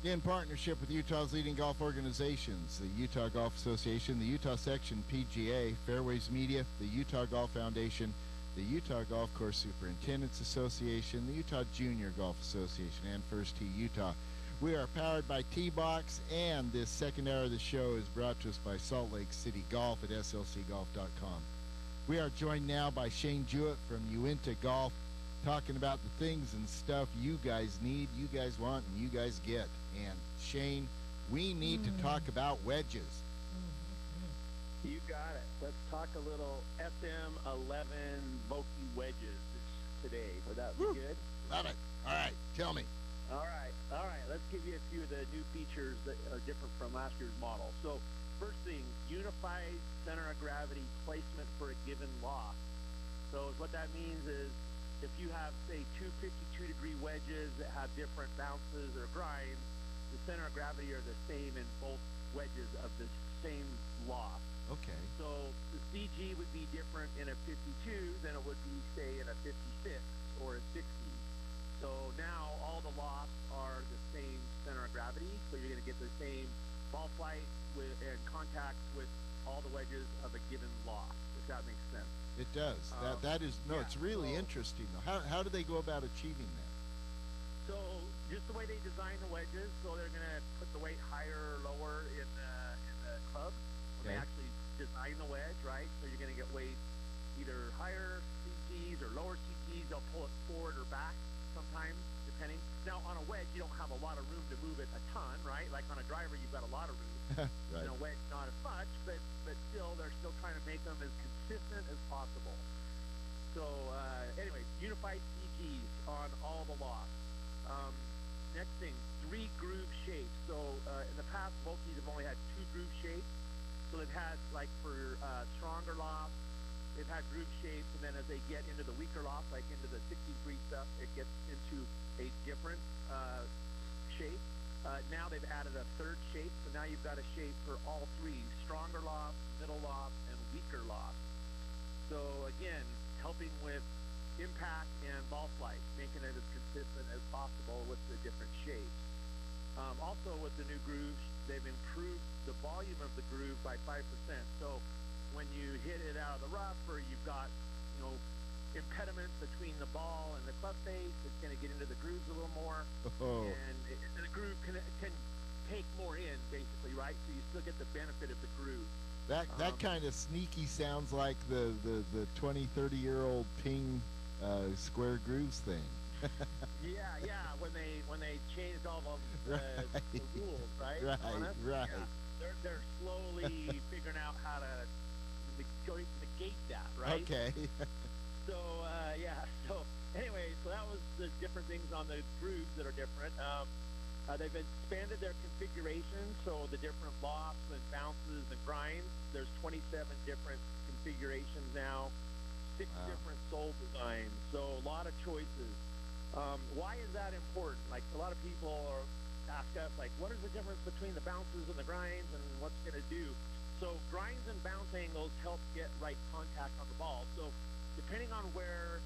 In partnership with Utah's leading golf organizations, the Utah Golf Association, the Utah Section PGA, Fairways Media, the Utah Golf Foundation, the Utah Golf Course Superintendents Association, the Utah Junior Golf Association, and First Tee Utah. We are powered by T-Box, and this second hour of the show is brought to us by Salt Lake City Golf at slcgolf.com. We are joined now by Shane Jewett from Uinta Golf, talking about the things and stuff you guys need, you guys want, and you guys get. And Shane, we need to talk about wedges. You got it. Let's talk a little SM11 Vokey wedges today. Would that be good? Love it. All right, tell me. All right. Let's give you a few of the new features that are different from last year's model. So, first thing, unified center of gravity placement for a given loft. So, what that means is if you have, say, two 52-degree wedges that have different bounces or grinds, the center of gravity are the same in both wedges of the same loft. Okay. So the CG would be different in a 52 than it would be, say, in a 56 or a 60. So now all the lofts are the same center of gravity, so you're going to get the same ball flight and contacts with all the wedges of a given loft, if that makes sense. It does. That is yeah, it's really interesting though. How do they go about achieving that? So just the way they design the wedges, so they're going to put the weight higher or lower in the club when they actually design the wedge, right? So you're going to get weight either higher CGs or lower CGs. They'll pull it forward or back sometimes, depending. Now on a wedge, you don't have a lot of room to move it a ton, right? Like on a driver, you've got a lot of room. Right. In a wedge, not as much, but still, they're still trying to make them as consistent as possible. So, anyway, unified CGs on all the lofts. Next thing, 3 groove shapes. So, in the past, Vokeys have only had 2 groove shapes. So they've had, like, for stronger lofts, they've had groove shapes, and then as they get into the weaker lofts, like into the 60-degree stuff, it gets into a different shape. Now they've added a 3rd shape, so now you've got a shape for all 3, stronger lofts, middle lofts, and weaker lofts. So again, helping with impact and ball flight, making it as consistent as possible with the different shapes. Also with the new grooves, they've improved the volume of the groove by 5%. So when you hit it out of the rough, or you've got, impediments between the ball and the club face, it's going to get into the grooves a little more. Oh. And the groove can take more in, basically, right? So you still get the benefit of the groove. That kind of sneaky sounds like the 20, 30-year-old ping square grooves thing. Yeah. When they changed all the rules, right? Right. Yeah. They're slowly figuring out how to negate that, right? Okay. So So anyway, so that was the different things on the grooves that are different. They've expanded their configuration, so the different lofts and bounces and grinds. There's 27 different configurations now, 6 different sole designs, so a lot of choices. Why is that important? Like, a lot of people ask us, like, what is the difference between the bounces and the grinds, and what's going to do? So grinds and bounce angles help get right contact on the ball. So depending on where,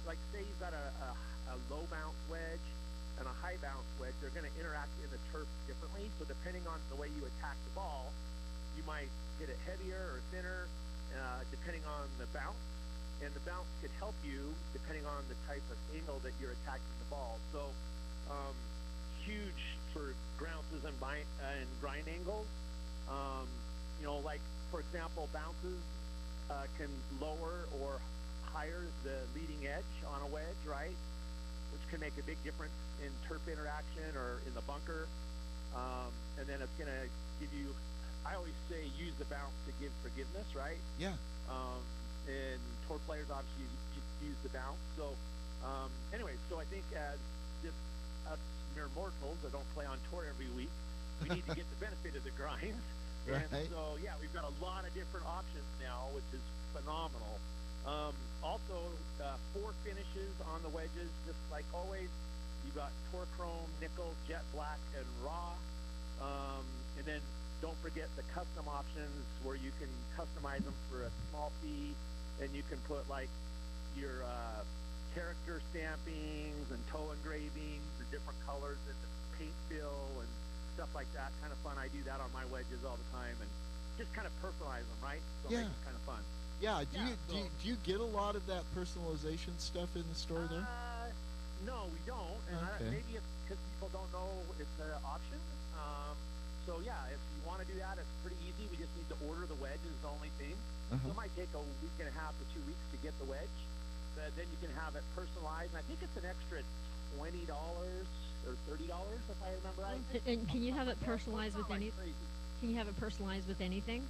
like, say you've got a low bounce wedge and a high bounce wedge, they're going to interact in the turf differently. So depending on the way you attack the ball, you might hit it heavier or thinner, depending on the bounce. And the bounce could help you depending on the type of angle that you're attacking the ball. So huge for grounces and grind angles. Like, for example, bounces can lower or higher the leading edge on a wedge, right? Which can make a big difference in turf interaction or in the bunker. And then it's going to give you, I always say, use the bounce to give forgiveness, right? Yeah. And tour players obviously use the bounce. So anyway, so I think as just us mere mortals that don't play on tour every week, we need to get the benefit of the grinds. Right. And so, yeah, we've got a lot of different options now, which is phenomenal. Also, 4 finishes on the wedges, just like always. You've got Tour Chrome, Nickel, Jet Black, and Raw. And then don't forget the custom options where you can customize them for a small fee, and you can put, like, your character stampings and toe engravings and different colors in the paint fill and stuff like that. Kind of fun. I do that on my wedges all the time and just kind of personalize them, right? So Yeah. it makes it kind of fun. Yeah. Yeah, Do you get a lot of that personalization stuff in the store there? No, we don't, and Okay. maybe it's because people don't know it's an option. So yeah, if you want to do that, it's pretty easy. We just need to order the wedge is the only thing. So Uh-huh. it might take a week and a half to 2 weeks to get the wedge, but then you can have it personalized. And I think it's an extra $20 or $30 if I remember right. And can you have it So it's personalized not with like any? crazy. Can you have it personalized with anything?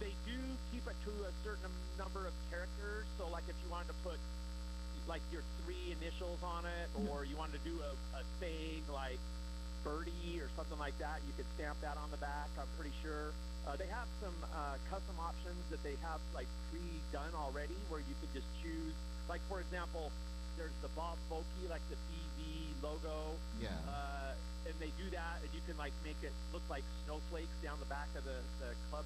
They do keep it to a certain number of characters. So, like, if you wanted to put like your 3 initials on it, or you wanted to do a saying like Birdie or something like that, you could stamp that on the back. I'm pretty sure they have some custom options that they have like pre-done already, where you could just choose. Like, for example, there's the Bob Vokey, like the BV logo. Yeah. And they do that, and you can like make it look like snowflakes down the back of the club,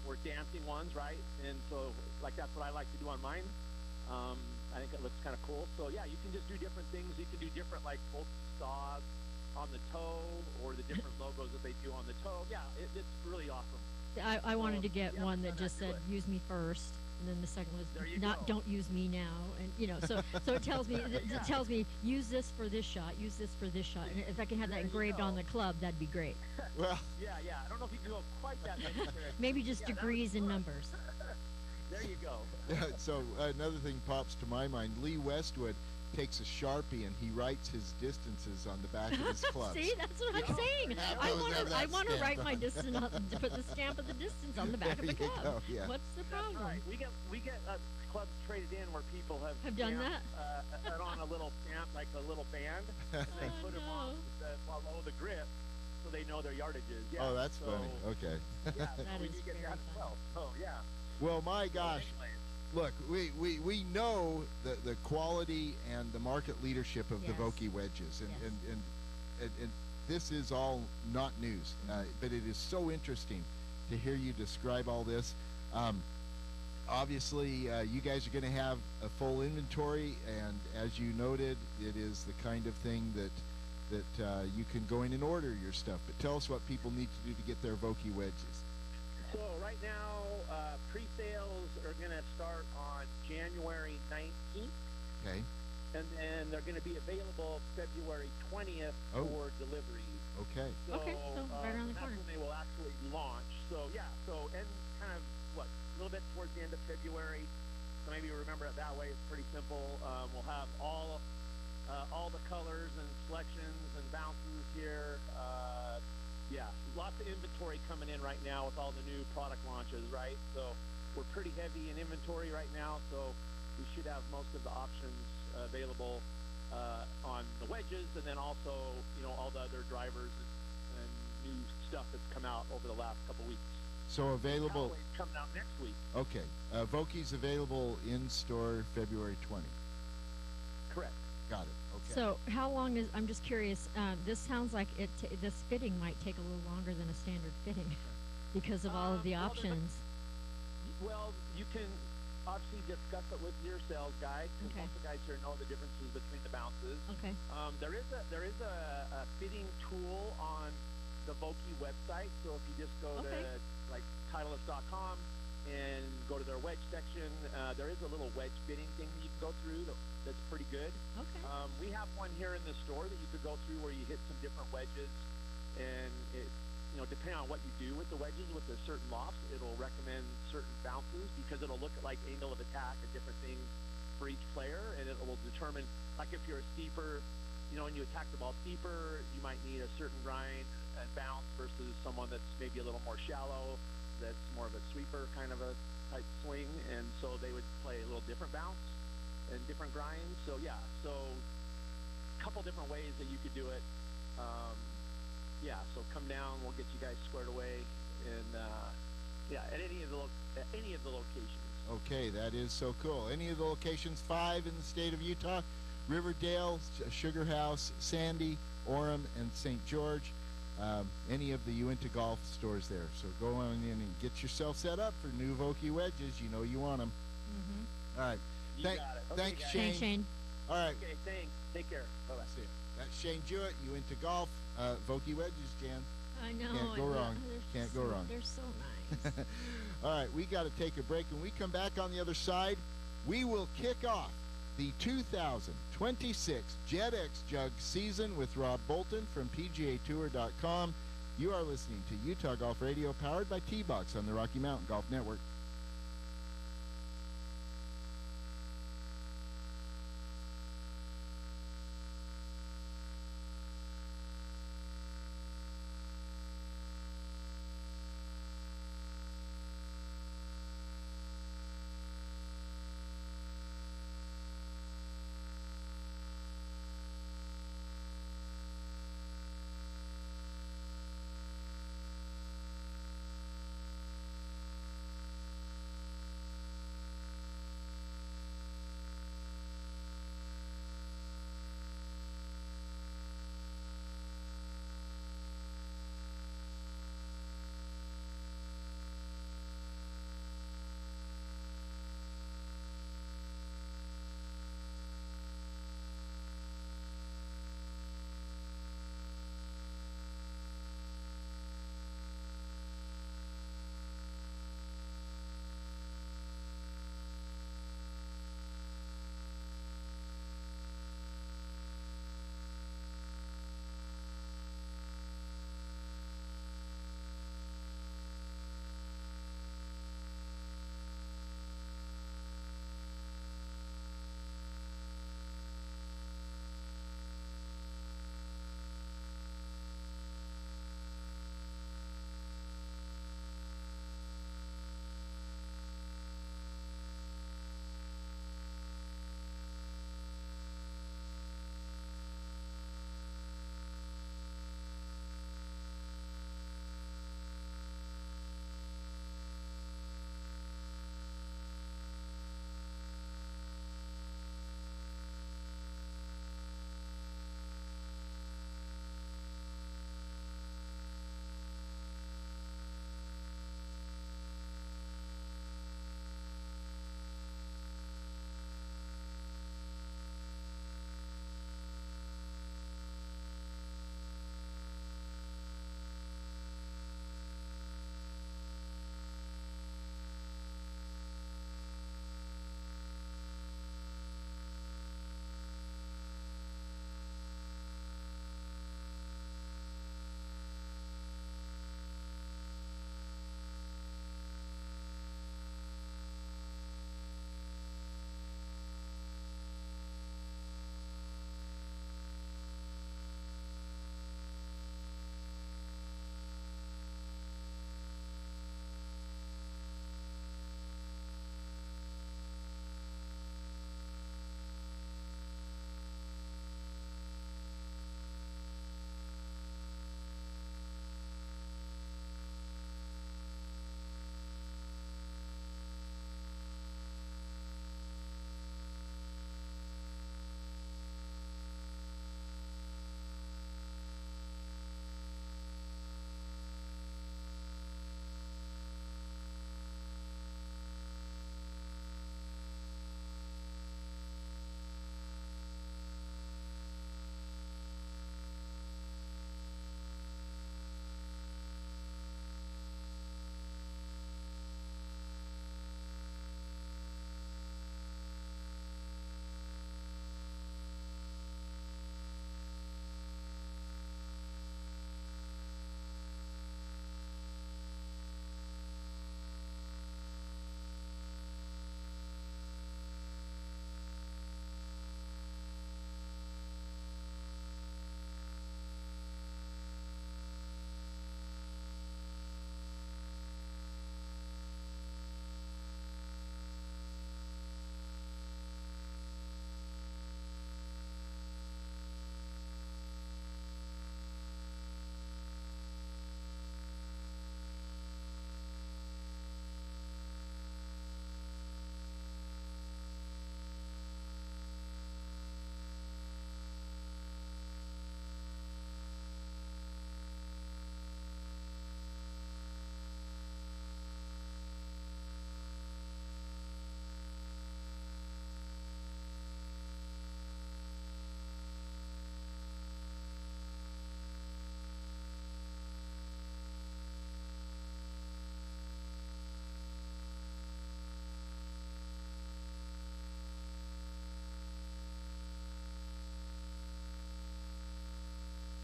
or dancing ones, right? And so, like, that's what I like to do on mine. I think it looks kind of cool. So yeah, you can just do different things. You can do different like old saws on the toe, or the different logos that they do on the toe. Yeah, it's really awesome. I wanted to get yeah, one why that not just do said it? "use me first," and then the second was There you not go. "don't use me now," and so it tells me Yeah. it tells me use this for this shot, use this for this shot, and if I can have that There you engraved on go. the club, that'd be great. Well, Yeah. I don't know if you can go quite that many characters. Maybe just Yeah, that would degrees be and fun. numbers. There you go. yeah, so another thing pops to my mind. Lee Westwood takes a Sharpie and he writes his distances on the back of his clubs. See, that's what I'm Yeah. saying. Have I those want have to. that I want to stamped write my on. distance on, to put the stamp of the distance on the back There of the you club. go, yeah. What's the That's problem? right. We get clubs traded in where people have Done stamped, that? it on a little stamp, like a little band, and they Oh, put them on no. below the grip, so they know their yardages. Yeah. Oh, that's so, funny. Okay. Yeah, so That we is do get very that as well. So yeah. Well, my gosh. So anyways, Look, we know the quality and the market leadership of the Yes. Vokey wedges, and, Yes. and this is all not news, but it is so interesting to hear you describe all this. Obviously, you guys are going to have a full inventory, and as you noted, it is the kind of thing that you can go in and order your stuff. But tell us what people need to do to get their Vokey wedges. So right now, pre-sales are going to start on January 19th, Okay. and then they're going to be available February 20th Oh. for delivery. Okay. So, Okay, so right around the that's corner. when they will actually launch. So yeah, and kind of a little bit towards the end of February. So maybe you remember it that way. It's pretty simple. We'll have all the colors and selections and bounces here. Yeah, lots of inventory coming in right now with all the new product launches, right? So we're pretty heavy in inventory right now. So we should have most of the options available on the wedges, and then also, all the other drivers and new stuff that's come out over the last couple weeks. So available. Callaway's coming out next week. Okay. Vokey's available in store February 20. Correct. Got it. Okay. So how long is? I'm just curious. This sounds like this fitting might take a little longer than a standard fitting, because of all of the Well, there's options. Well, you can obviously discuss it with your sales guy, because Okay. most of the guys here know the differences between the bounces. Okay. There is a fitting tool on the Vokey website. So if you just go Okay. to like Titleist.com and go to their wedge section, there is a little wedge fitting thing that you can go through that's pretty good. Okay. We have one here in the store that you could go through where you hit some different wedges, and it, depending on what you do with the wedges with the certain lofts, it'll recommend certain bounces, because it'll look at like angle of attack and different things for each player, and it will determine, like, if you're a steeper, and you attack the ball steeper, you might need a certain grind and bounce versus someone that's maybe a little more shallow, that's more of a sweeper kind of a type swing, and so they would play a little different bounce and different grinds. So yeah, so a couple different ways that you could do it. Yeah, so come down, we'll get you guys squared away, and yeah, at any of the locations. Okay, that is so cool. Any of the locations, 5 in the state of Utah: Riverdale, Sugar House, Sandy, Orem, and St. George. Any of the Uinta Golf stores there. So go on in and get yourself set up for new Vokey wedges. You know you want them. Mm-hmm. All right. You Thank- got it. Okay, thanks, guys. Shane. Thanks, Shane. All right. Okay, thanks. Take care. Bye bye. That's it. That's Shane Jewett. You into golf? Vokey wedges, Jan. I know. Can't go wrong. Can't go wrong. They're so nice. All right, we got to take a break. When we come back on the other side, we will kick off the 2026 JetX Jug season with Rob Bolton from PGAtour.com. You are listening to Utah Golf Radio, powered by T-Box on the Rocky Mountain Golf Network.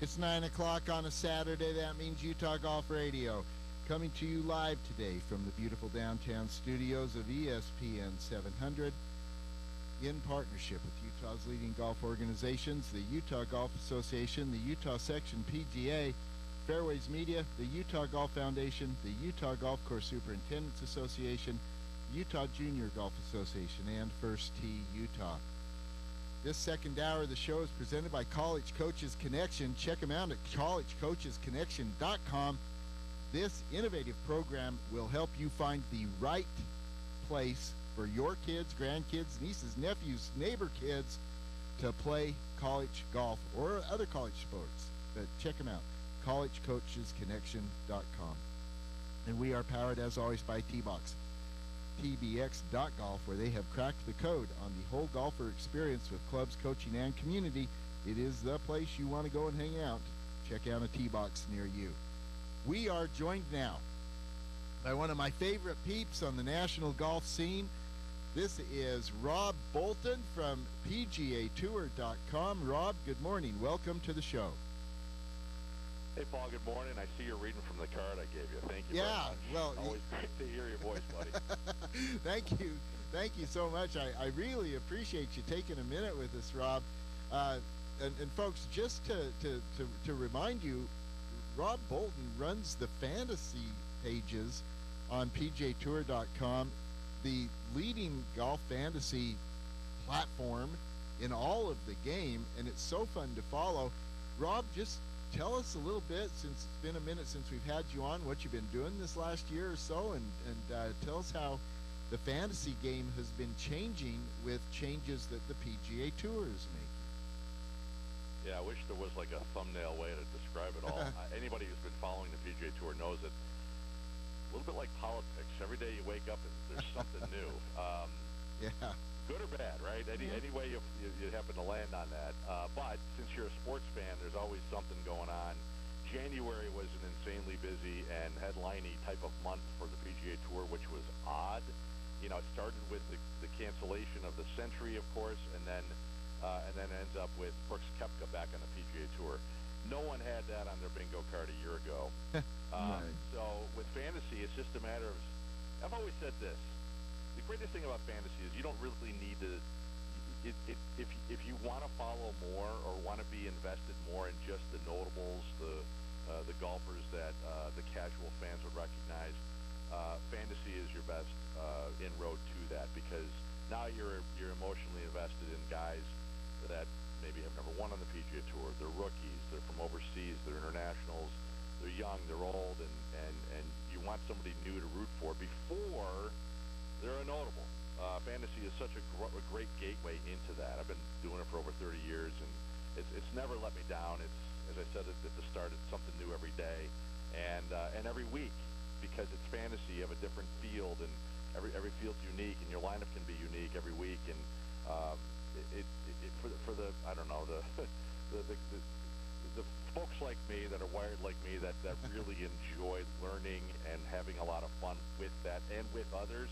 It's 9 o'clock on a Saturday. That means Utah Golf Radio. Coming to you live today from the beautiful downtown studios of ESPN 700 in partnership with Utah's leading golf organizations, the Utah Golf Association, the Utah Section PGA, Fairways Media, the Utah Golf Foundation, the Utah Golf Course Superintendents Association, Utah Junior Golf Association, and First Tee Utah. This second hour of the show is presented by College Coaches Connection. Check them out at collegecoachesconnection.com. This innovative program will help you find the right place for your kids, grandkids, nieces, nephews, neighbor kids to play college golf or other college sports. But check them out, collegecoachesconnection.com. And we are powered, as always, by T-Box. TBX.golf, where they have cracked the code on the whole golfer experience with clubs, coaching, and community. It is the place you want to go and hang out. Check out a T-Box near you. We are joined now by one of my favorite peeps on the national golf scene. This is Rob Bolton from PGAtour.com. Rob, good morning. Welcome to the show. Hey, Paul, good morning. I see you're reading from the card I gave you. Thank you very much. Well, always great to hear your voice, buddy. Thank you. Thank you so much. I really appreciate you taking a minute with us, Rob. And folks, just to remind you, Rob Bolton runs the fantasy pages on PGAtour.com, the leading golf fantasy platform in all of the game, and it's so fun to follow. Rob, just tell us a little bit, since it's been a minute since we've had you on, what you've been doing this last year or so, and tell us how the fantasy game has been changing with changes that the PGA Tour is making. Yeah, I wish there was like a thumbnail way to describe it all. Anybody who's been following the PGA Tour knows it. A little bit like politics. Every day you wake up and there's something new. Yeah. Good or bad, right? Any way you happen to land on that. But since you're a sports fan, there's always something going on. January was an insanely busy and headliney type of month for the PGA Tour, which was odd. You know, it started with the cancellation of the Century, of course, and then ends up with Brooks Koepka back on the PGA Tour. No one had that on their bingo card a year ago. Right. So with fantasy, it's just a matter of, I've always said this, the greatest thing about fantasy is you don't really need to, if you want to follow more or want to be invested more in just the notables, the golfers that the casual fans would recognize, fantasy is your best inroad to that, because now you're emotionally invested in guys that maybe have never won on the PGA Tour. They're rookies, they're from overseas, they're internationals, they're young, they're old, and you want somebody new to root for before they're a notable. Fantasy is such a great gateway into that. I've been doing it for over 30 years, and it's never let me down. It's, as I said at the start, it's something new every day, and every week, because it's fantasy. You have a different field, and every field's unique, and your lineup can be unique every week. And for the I don't know, the folks like me that are wired like me that really enjoy learning and having a lot of fun with that and with others,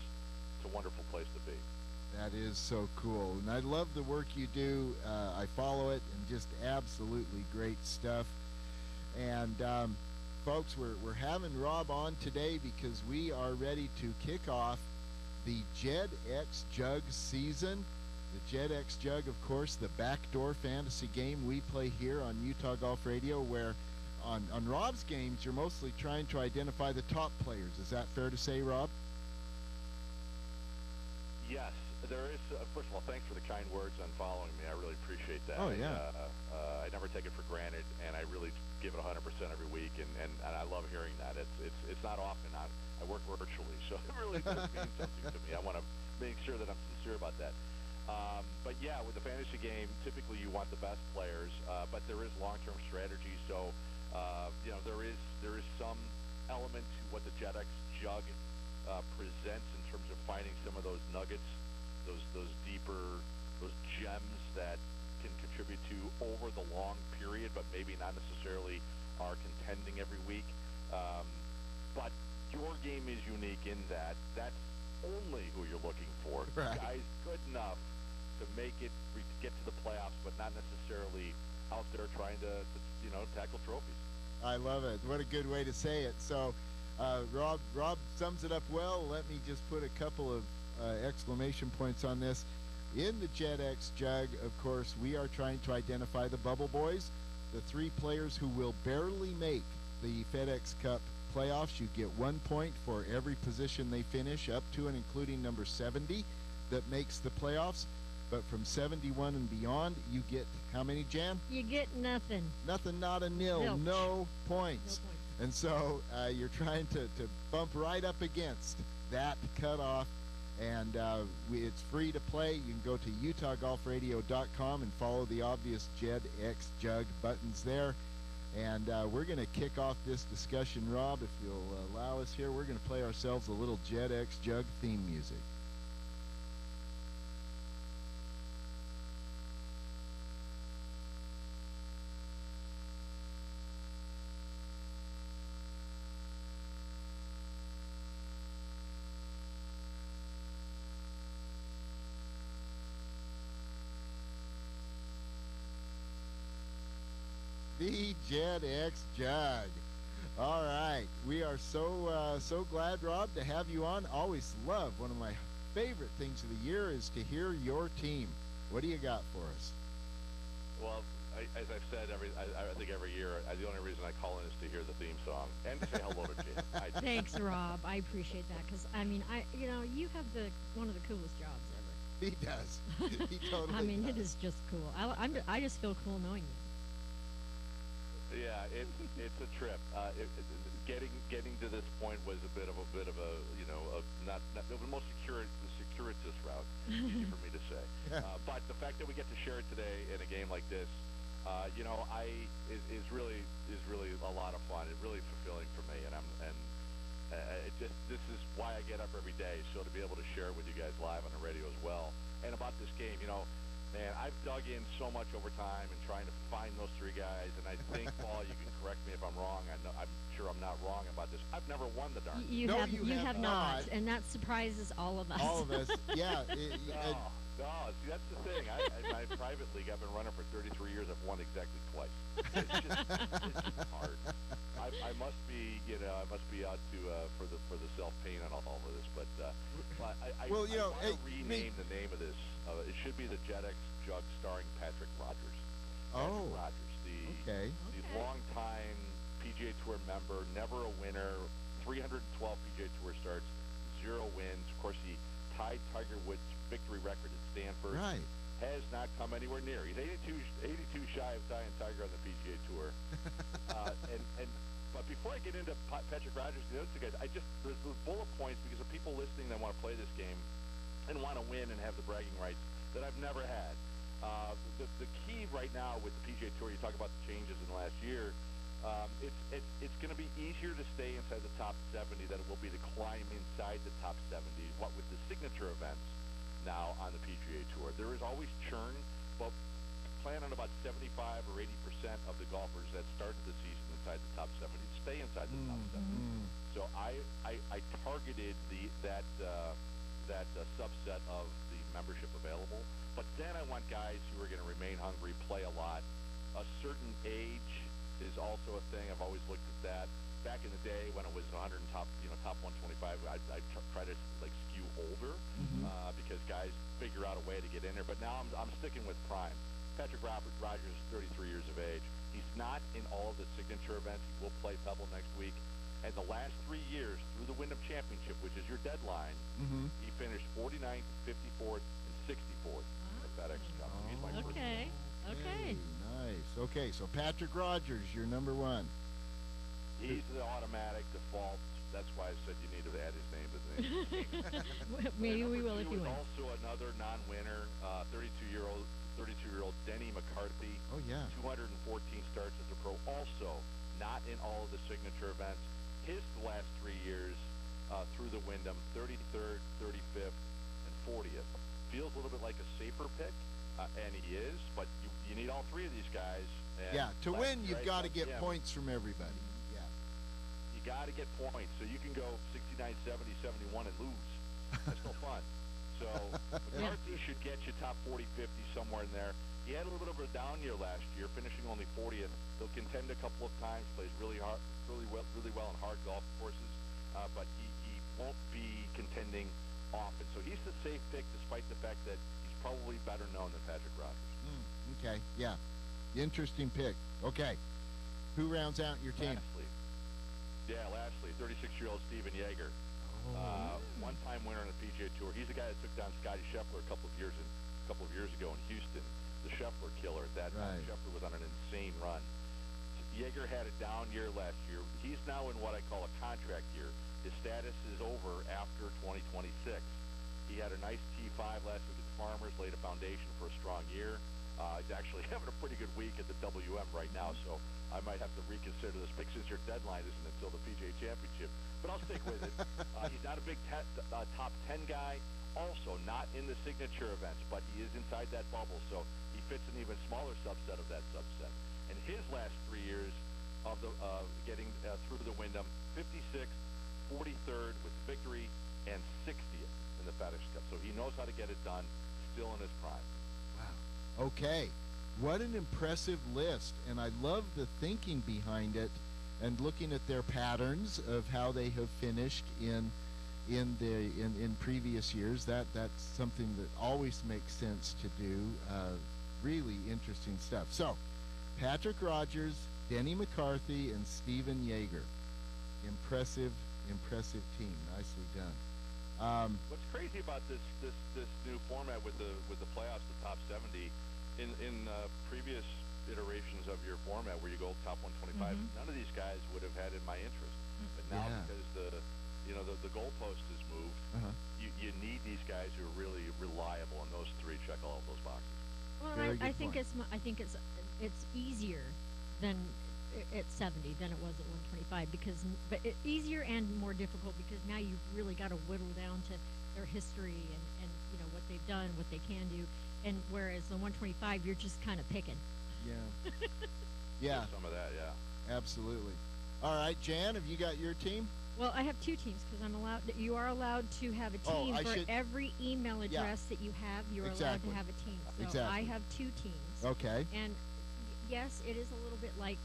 it's a wonderful place to be. That is so cool, and I love the work you do. I follow it, and just absolutely great stuff. And folks, we're having Rob on today because we are ready to kick off the Jed X Jug season. The Jed X Jug, of course, the backdoor fantasy game we play here on Utah Golf Radio, where on Rob's games, you're mostly trying to identify the top players. Is that fair to say, Rob? Yes, there is. First of all, thanks for the kind words on following me. I really appreciate that. Oh, yeah. I never take it for granted, and I really give it 100% every week, and I love hearing that. It's not often. I work virtually, so it really does mean something to me. I want to make sure that I'm sincere about that. But yeah, with the fantasy game, typically you want the best players, but there is long-term strategy. So there is some element to what the Jed X Jug presents in terms of finding some of those nuggets, those deeper, those gems that can contribute to over the long period, but maybe not necessarily are contending every week. But your game is unique in that that's only who you're looking for. Right. Guys good enough to make it, to get to the playoffs, but not necessarily out there trying to tackle trophies. I love it. What a good way to say it. So, Rob sums it up well. Let me just put a couple of exclamation points on this. In the JetX Jug, of course, we are trying to identify the Bubble Boys, the 3 players who will barely make the FedEx Cup playoffs. You get 1 point for every position they finish, up to and including number 70 that makes the playoffs. But from 71 and beyond, you get how many, Jan? You get nothing. Nothing, not a nil, Zilch. no points. No points. And so you're trying to bump right up against that cutoff. And it's free to play. You can go to UtahGolfRadio.com and follow the obvious JetX Jug buttons there. And we're going to kick off this discussion, Rob, if you'll allow us here. We're going to play ourselves a little JetX Jug theme music. The JetX Jug. All right, we are so glad, Rob, to have you on. Always love. One of my favorite things of the year is to hear your team. What do you got for us? Well, as I've said, I think every year, the only reason I call in is to hear the theme song and to say hello to Jan. Thanks, Rob. I appreciate that because you have one of the coolest jobs ever. He does. He totally. I mean, does. it is just cool. I just feel cool knowing you. Yeah, it's a trip. Getting to this point was a bit of a it was the most circuitous route, easy for me to say. But the fact that we get to share it today in a game like this, is really a lot of fun. It's really fulfilling for me, this is why I get up every day, so to be able to share it with you guys live on the radio as well. And about this game, man, I've dug in so much over time and trying to find those 3 guys, and I think, Paul, you can correct me if I'm wrong. I'm sure I'm not wrong about this. I've never won the darn. You have not, and that surprises all of us. All of us, yeah. No, see, that's the thing. In my private league, I've been running for 33 years. I've won exactly twice. It's just hard. I must be out to for the self pain on all of this, but I want to rename the name of this. It should be the JetX Jug starring Patrick Rogers. Oh, Rogers, the longtime PGA Tour member, never a winner, 312 PGA Tour starts, 0 wins. Of course, he tied Tiger Woods' victory record at Stanford. Right. Has not come anywhere near. He's 82 shy of tying Tiger on the PGA Tour. But before I get into Patrick Rogers and the other 2 guys, there's those bullet points because of people listening that want to play this game and want to win and have the bragging rights that I've never had. The key right now with the PGA Tour, you talk about the changes in the last year. It's going to be easier to stay inside the top 70 than it will be to climb inside the top 70. What with the signature events now on the PGA Tour, there is always churn, but plan on about 75 or 80% of the golfers that started the season inside the top 70 to stay inside the top 70. So I targeted that subset of the membership available, but then I want guys who are going to remain hungry, play a lot. A certain age is also a thing. I've always looked at that. Back in the day when it was 100 top 125, I try to skew older because guys figure out a way to get in there. But now I'm sticking with prime. Patrick Rogers is 33 years of age. He's not in all of the signature events. He will play Pebble next week. And the last 3 years through the Wyndham Championship, which is your deadline, he finished 49th, 54th, and 64th in the FedEx Cup. So he's my first. Okay. Hey, nice. Okay, so Patrick Rogers, you're number 1. He's the automatic default. That's why I said you need to add his name to the name. Maybe we will if you win. Also another non-winner, 32-year-old Denny McCarthy. Oh yeah. 214 starts as a pro. Also not in all of the signature events. His last 3 years through the Wyndham, 33rd, 35th, and 40th. Feels a little bit like a safer pick, and he is. But you need all 3 of these guys. And to win, you've got to get points from everybody. Yeah. You got to get points. So you can go 69, 70, 71 and lose. That's no fun. So McCarthy should get you top 40, 50, somewhere in there. He had a little bit of a down year last year, finishing only 40th. He'll contend a couple of times, plays really well in hard golf courses, but he won't be contending often. So he's the safe pick, despite the fact that he's probably better known than Patrick Rogers. Okay, yeah. Interesting pick. Okay. Who rounds out your team? Lastly, 36-year-old Steven Yeager. One-time winner on the PGA Tour. He's the guy that took down Scotty Scheffler a couple of years ago in Houston. The Scheffler killer at that time. Scheffler was on an insane run. Yeager had a down year last year. He's now in what I call a contract year. His status is over after 2026. He had a nice T5 last week at the Farmers, laid a foundation for a strong year. He's actually having a pretty good week at the WM right now, so I might have to reconsider this pick since your deadline isn't until the PGA Championship. But I'll stick with it. He's not a big top 10 guy. Also, not in the signature events, but he is inside that bubble, so he fits an even smaller subset of that subset. And his last 3 years of the getting through the Wyndham, 56th, 43rd with victory, and 60th in the FedEx Cup. So he knows how to get it done, still in his prime. Wow. Okay. What an impressive list, and I love the thinking behind it and looking at their patterns of how they have finished in previous years. That's something that always makes sense to do. Really interesting stuff. So, Patrick Rogers, Denny McCarthy, and Steven Yeager. Impressive team. Nicely done. What's crazy about this new format with the playoffs, the top 70, in previous iterations of your format where you go top 125, none of these guys would have had in my interest. But now because the goalpost has moved, you need these guys who are really reliable, and those three check all of those boxes. Well, I think it's easier than at 70 than it was at 125 but easier and more difficult because now you've really got to whittle down to their history and what they've done, what they can do, and whereas the 125 you're just kind of picking. Yeah. Yeah. Some of that, yeah. Absolutely. All right, Jan, have you got your team? Well, I have two teams because you are allowed to have a team for every email address that you have. You are allowed to have a team. So I have two teams. Okay. And yes, it is a little bit like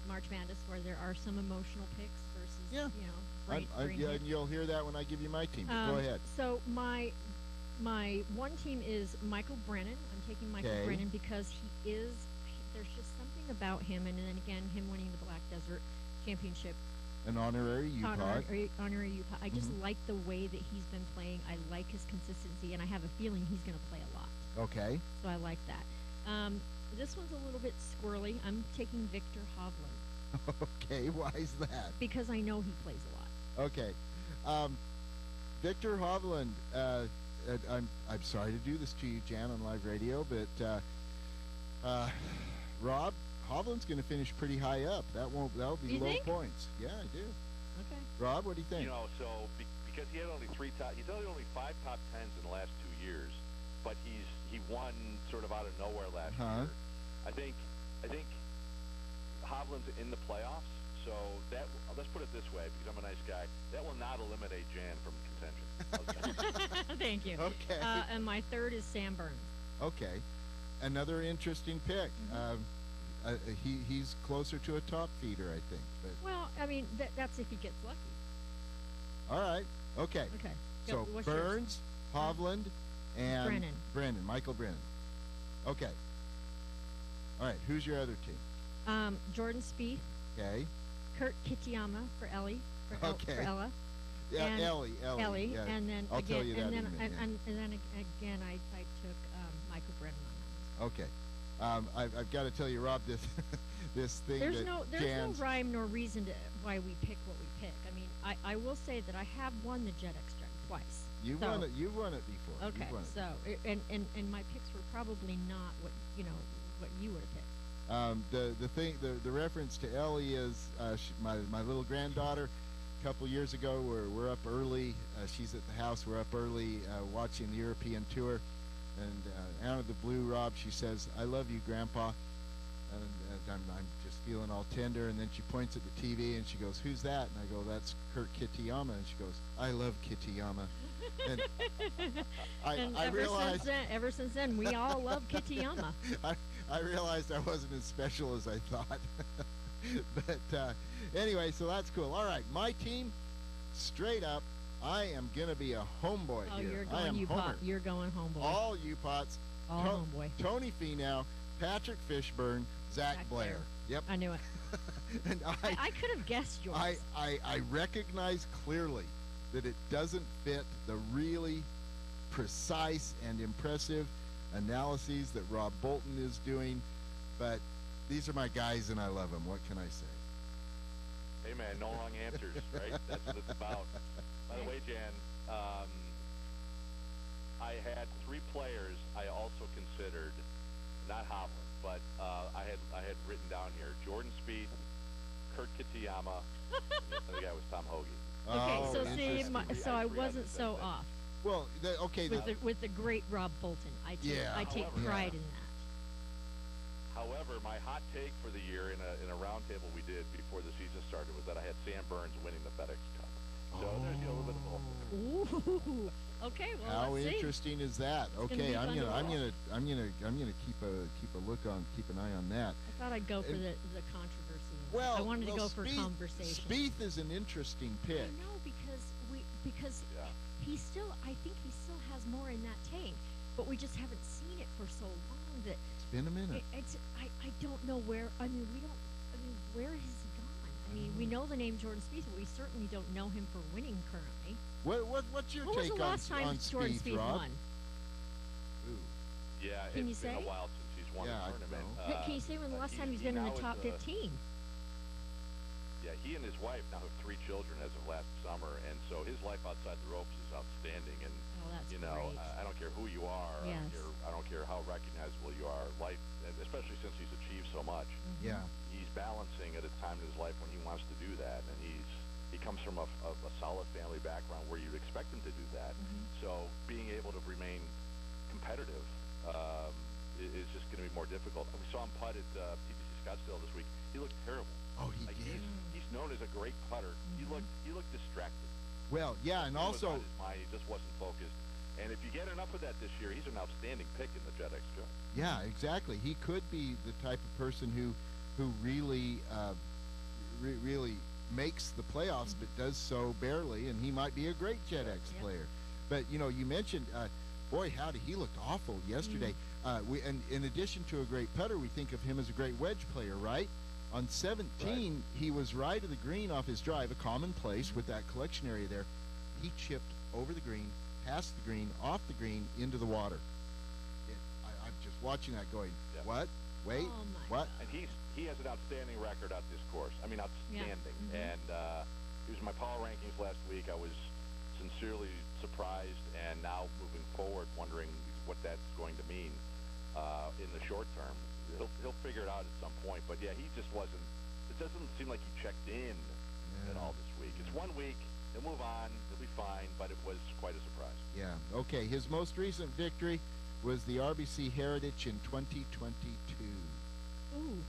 March Madness where there are some emotional picks versus, brain and you'll hear that when I give you my team. Go ahead. So my one team is Michael Brennan. I'm taking Michael Brennan because there's just something about him, and then again, him winning the Black Desert Championship. An honorary UPOD. Honorary UPOD. I just like the way that he's been playing. I like his consistency, and I have a feeling he's going to play a lot. Okay. So I like that. This one's a little bit squirrely. I'm taking Victor Hovland. Okay, why is that? Because I know he plays a lot. Okay. Victor Hovland, I'm sorry to do this to you, Jan, on live radio, but Rob, Hovland's going to finish pretty high up. That'll be low points. Yeah, I do. Okay. Rob, what do you think? So because he had only he's only 5 top 10s in the last 2 years, but he won sort of out of nowhere last year. I think Hovland's in the playoffs, so let's put it this way, because I'm a nice guy, that will not eliminate Jan from contention. Thank you. Okay. And my third is Sam Burns. Okay. Another interesting pick. He's closer to a top feeder, I think. But well, I mean, that's if he gets lucky. All right. Okay. Okay. So Burns, Hovland, and Brennan. Michael Brennan. Okay. All right. Who's your other team? Jordan Spieth. Okay. Kurt Kitayama for Ellie. For Ella. Yeah, and Ellie. Yeah. And then I'll again, tell you that and then in a minute. and then again, I took Michael Brennan on that. Okay. I've got to tell you, Rob, this thing. There's no rhyme nor reason to why we pick what we pick. I mean, I will say that I have won the Jet Extract twice. You've won it before. Okay. So and my picks were probably not what you would have picked. The reference to Ellie is my little granddaughter. A couple years ago, we're up early. She's at the house. We're up early watching the European tour, and out of the blue, Rob, she says, "I love you, Grandpa," and I'm just feeling all tender. And then she points at the TV and she goes, "Who's that?" And I go, "That's Kurt Kitayama." And she goes, "I love Kitayama." And I, And I realized ever since then, we all love Kitayama. I realized I wasn't as special as I thought. But anyway, so that's cool. All right, my team, straight up, I am gonna be a homeboy Oh, here. you're I am going Homer. You're going homeboy. All you pots. All homeboy. Tony Finau, Patrick Fishburne, Zach Zach Blair. Blair. Yep. I knew it. And I could have guessed yours. I recognize clearly that it doesn't fit the really precise and impressive analyses that Rob Bolton is doing, but these are my guys and I love them. What can I say? Hey man, no long answers, right? That's what it's about. By the way, Jan, I had 3 players I also considered, not Hovland, but I had written down here: Jordan Spieth, Kurt Kitayama, and the other guy was Tom Hoagie. Okay, Oh, so see, interesting. so I I wasn't said so that. off Well, okay. with the great Rob Bolton. I take However, pride yeah. in that. However, my hot take for the year in a roundtable we did before the season started was that I had Sam Burns winning the FedEx Cup. So there's a little bit of hope. Ooh. Okay, well, How let's see. interesting is that? gonna Okay, be fun to watch. I'm gonna keep an eye on that. I thought I'd go for And- the controversy. Well, I wanted to go for Spieth- conversation. Spieth is an interesting I pick. know because Yeah. I think he still has more in that tank, but we just haven't seen it for so long that It's been a minute. I don't know where. I mean, where has he gone? I mean, we know the name Jordan Spieth, but we certainly don't know him for winning currently. What's your When was take the last time on Jordan Spieth, Spieth Rob? won? Ooh. Yeah, Can you it's been say? a while since he's won Yeah, I a tournament. know. Can you say when the last time he's he been in the now top is, 15? Yeah, he and his wife now have 3 children as of last summer, and so his life outside the ropes is outstanding. And Oh, that's you know, great. I don't care who you are. Yes. I don't care how recognizable you are. Life, and especially since he's achieved so much, Yeah. he's balancing at a time in his life when he wants to do that, and he comes from a solid family background where you'd expect him to do that. So being able to remain competitive is just going to be more difficult. We saw him putt at TPC Scottsdale this week. He looked terrible. Oh, he Like did. he's known as a great putter. He looked distracted. Well, yeah, and He was also on his mind. He just wasn't focused. And if you get enough of that this year, he's an outstanding pick in the JetX Cup. yeah, exactly. He could be the type of person who really really makes the playoffs, but does so barely, and he might be a great JetX Yep. player. But you mentioned, boy, howdy, he looked awful yesterday. And in addition to a great putter, we think of him as a great wedge player, right? On 17, he was right of the green off his drive, a common place with that collection area there. He chipped over the green, past the green, off the green, into the water. I'm just watching that going, Yep. what? Wait, Oh, my what? God. And he has an outstanding record at this course. I mean, outstanding. And he was in my power rankings last week. I was sincerely surprised, and now moving forward, wondering what that's going to mean in the short term. He'll figure it out at some point. But yeah, he just wasn't. It doesn't seem like he checked in at all this week. It's 1 week. He'll move on. He'll be fine. But it was quite a surprise. Yeah. Okay. His most recent victory was the RBC Heritage in 2022. Ooh.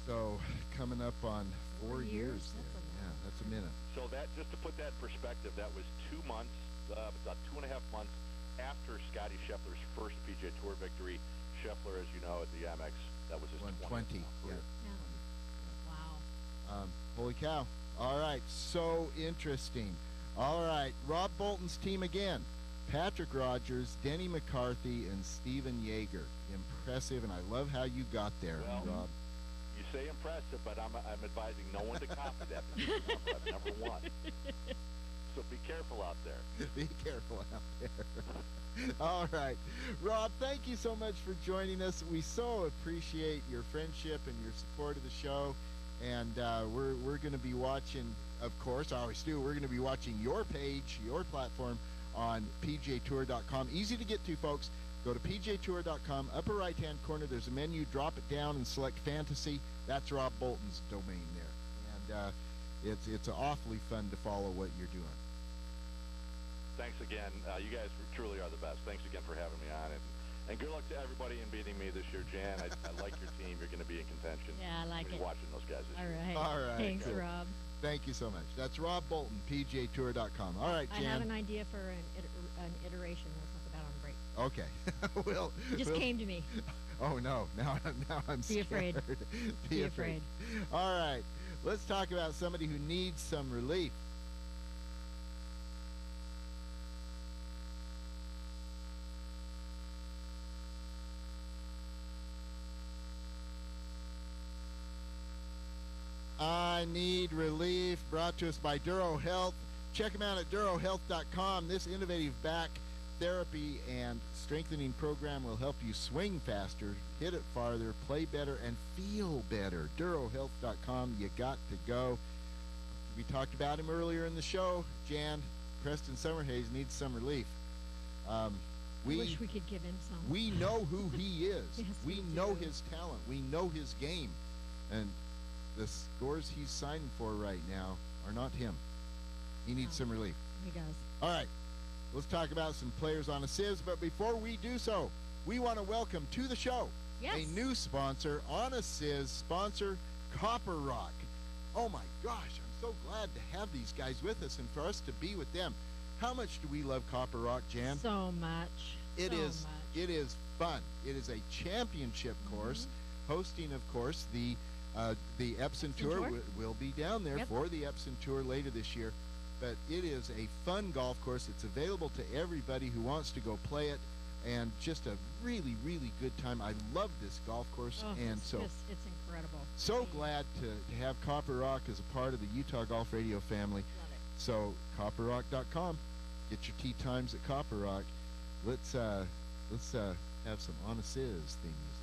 So coming up on 4 4 years. years? There. That's a lot. Yeah, that's a minute. So that, just to put that in perspective, that was 2 months, about 2.5 months after Scotty Scheffler's first PGA Tour victory. Scheffler, as you know, at the Amex, that was his 120. 20th Yeah. career. Yeah. Wow. Holy cow. All right. So interesting. All right. Rob Bolton's team again. Patrick Rogers, Denny McCarthy, and Steven Yeager. Impressive, and I love how you got there, Well, Rob. You say impressive, but I'm advising no one to copy that because I've never won. So be careful out there. Be careful out there. All right. Rob, thank you so much for joining us. We so appreciate your friendship and your support of the show. And we're going to be watching, of course, I always do, we're going to be watching your page, your platform on PGAtour.com. Easy to get to, folks. Go to PGAtour.com, upper right-hand corner, there's a menu, drop it down and select Fantasy. That's Rob Bolton's domain there. And it's awfully fun to follow what you're doing. Thanks again. You guys truly are the best. Thanks again for having me on. And good luck to everybody in beating me this year, Jan. I like your team. You're going to be in contention. Yeah, I like I'm it. watching those guys this All year. right. All right, Thanks, cool. Rob. Thank you so much. That's Rob Bolton, PGAtour.com. All right, I have Jan. an idea for an an iteration we'll talk about on break. Okay. Well, It just came to me. Oh no! Now I'm Be afraid. scared. Be afraid. All right, let's talk about somebody who needs some relief. I need relief. Brought to us by Duro Health. Check them out at durohealth.com. This innovative back therapy and strengthening program will help you swing faster, hit it farther, play better, and feel better. Durohealth.com. You got to go. We talked about him earlier in the show. Jan, Preston Summerhays needs some relief. I wish we could give him some. We know who he is. Yes, we we know do. his talent. We know his game. And the scores he's signing for right now are not him. He needs No. some relief. He does. All right, let's talk about some players on a Sizz. But before we do so, we want to welcome to the show Yes. a new sponsor on a Sizz sponsor, Copper Rock. Oh my gosh, I'm so glad to have these guys with us and for us to be with them. How much do we love Copper Rock, Jan? So much. It so is. Much. It is fun. It is a championship course, hosting, of course, the Epson Tour Tour. will be down there Yep. for the Epson Tour later this year. But it is a fun golf course. It's available to everybody who wants to go play it, and just a really, really good time. I love this golf course, Oh, and it's so just, it's incredible. so I glad to have Copper Rock as a part of the Utah Golf Radio family. Love it. So copperrock.com. Get your tee times at Copper Rock. Let's have some On a Sizz theme music.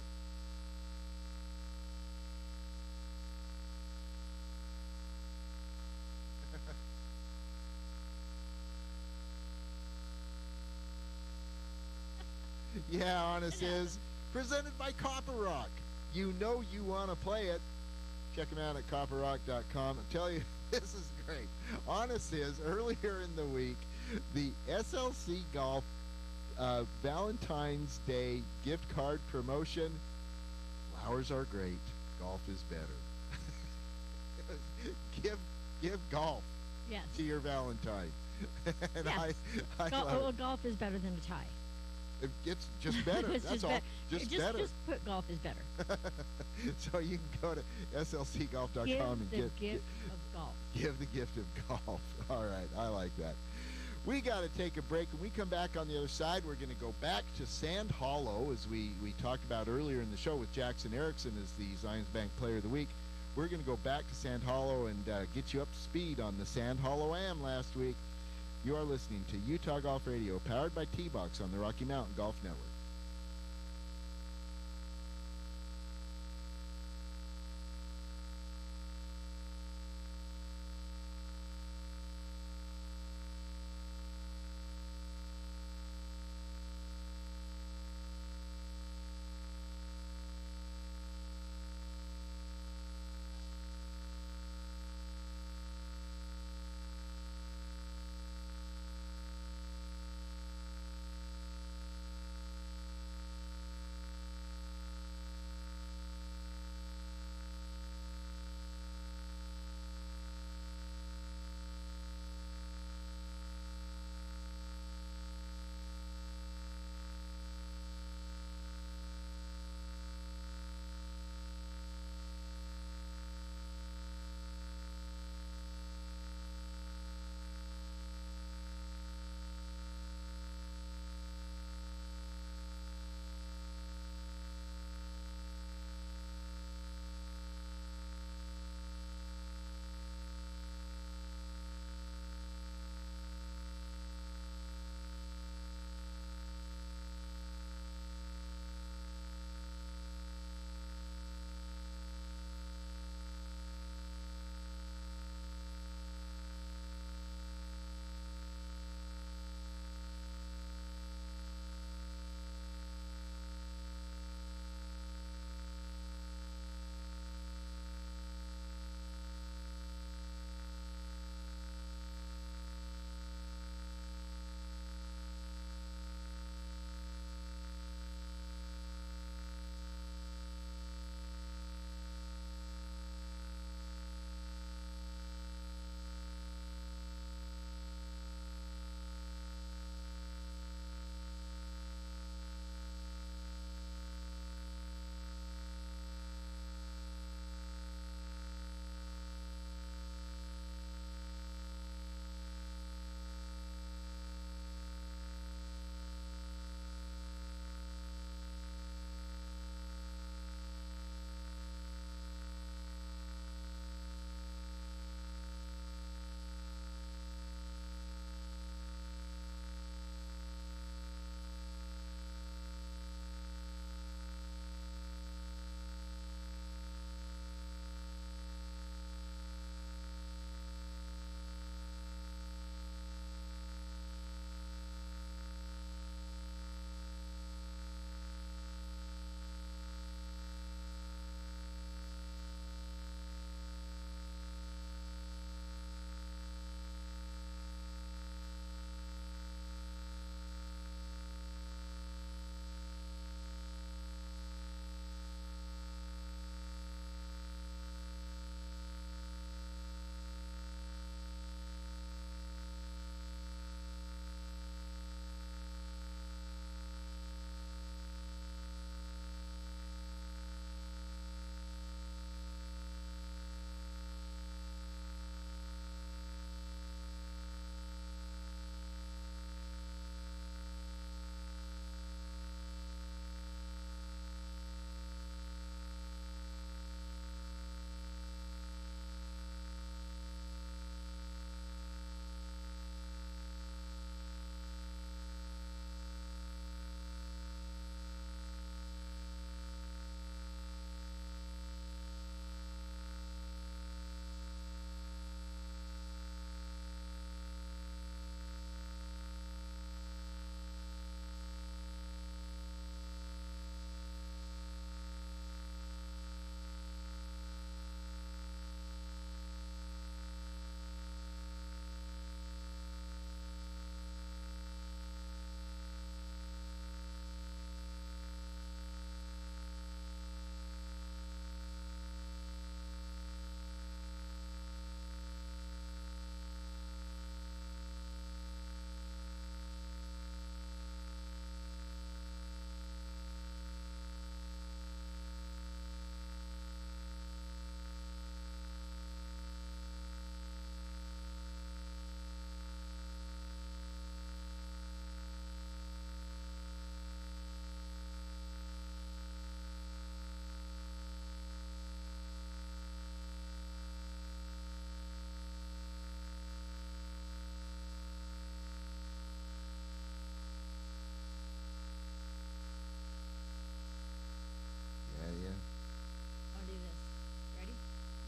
Yeah, On a Sizz, presented by Copper Rock. You know you want to play it. Check them out at copperrock.com. I tell you, this is great. On a Sizz, earlier in the week, the SLC Golf Valentine's Day gift card promotion. Flowers are great. Golf is better. give golf Yes. to your Valentine. And Yes. I love Well, it. golf is better than a tie. It gets just better. It's That's just all. be- Just just better. Just put golf is better. So you can go to slcgolf.com Give and the get gift of golf. give the gift of golf. All right, I like that. We got to take a break. When we come back on the other side, we're going to go back to Sand Hollow, as we talked about earlier in the show with Jackson Erickson as the Zions Bank Player of the Week. We're going to go back to Sand Hollow and get you up to speed on the Sand Hollow Am last week. You are listening to Utah Golf Radio, powered by T-Box on the Rocky Mountain Golf Network.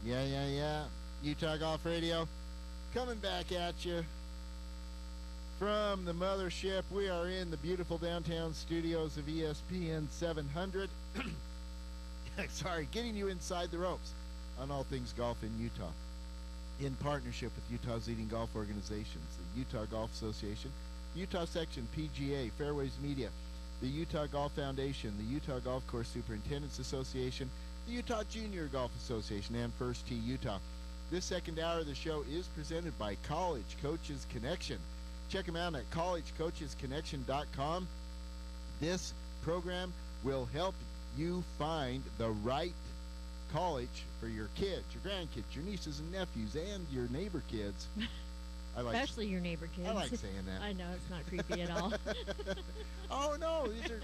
Yeah. Utah Golf Radio coming back at you from the mothership. We are in the beautiful downtown studios of ESPN 700. Sorry, getting you inside the ropes on all things golf in Utah. In partnership with Utah's leading golf organizations, the Utah Golf Association, Utah Section PGA, Fairways Media, the Utah Golf Foundation, the Utah Golf Course Superintendents Association, the Utah Junior Golf Association, and First Tee Utah. This second hour of the show is presented by College Coaches Connection. Check them out at collegecoachesconnection.com. This program will help you find the right college for your kids, your grandkids, your nieces and nephews, and your neighbor kids. Especially your neighbor kids. I like saying that. I know, it's not creepy at all. Oh, no. These are...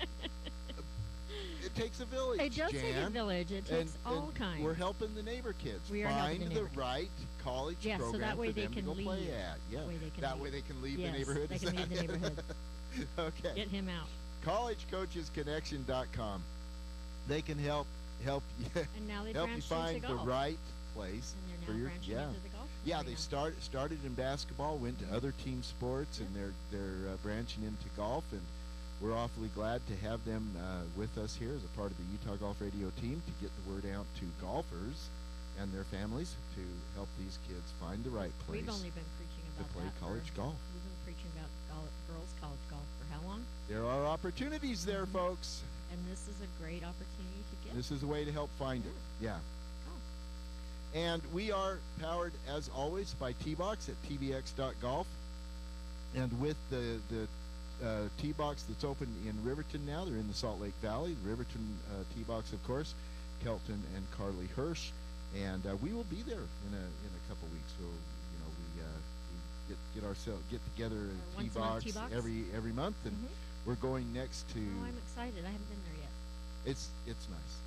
It takes a village, It does take a Jan. village. It takes all and kinds. We're helping the neighbor kids We are helping find the the neighbor kids. right college Yeah, so program that way for they them to can go play leave. at. Yeah, That way they can that leave. way they can leave Yes, the neighborhood. they can leave the neighborhood. Okay. Get him out. collegecoachesconnection.com. They can help you And now they help you branched find into the golf. right place And they're for now your branching into the golf Yeah, arena. they started in basketball, went to other team sports, and they're branching into golf, and we're awfully glad to have them with us here as a part of the Utah Golf Radio team to get the word out to golfers and their families to help these kids find the right place We've only been preaching to about play that college for, golf. We've been preaching about girls college golf for how long? There are opportunities there, folks. And this is a great opportunity to get. This is a way to help find it. Yeah. Oh. And we are powered, as always, by T-Box at tbx.golf. And with the T-Box that's open in Riverton now, they're in the Salt Lake Valley. The Riverton T-Box, of course, Kelton and Carly Hirsch. And we will be there in a couple weeks. So, we get together Our at once a month T-Box T-Box? every month. And we're going next to... Oh, I'm excited. I haven't been there yet. It's nice.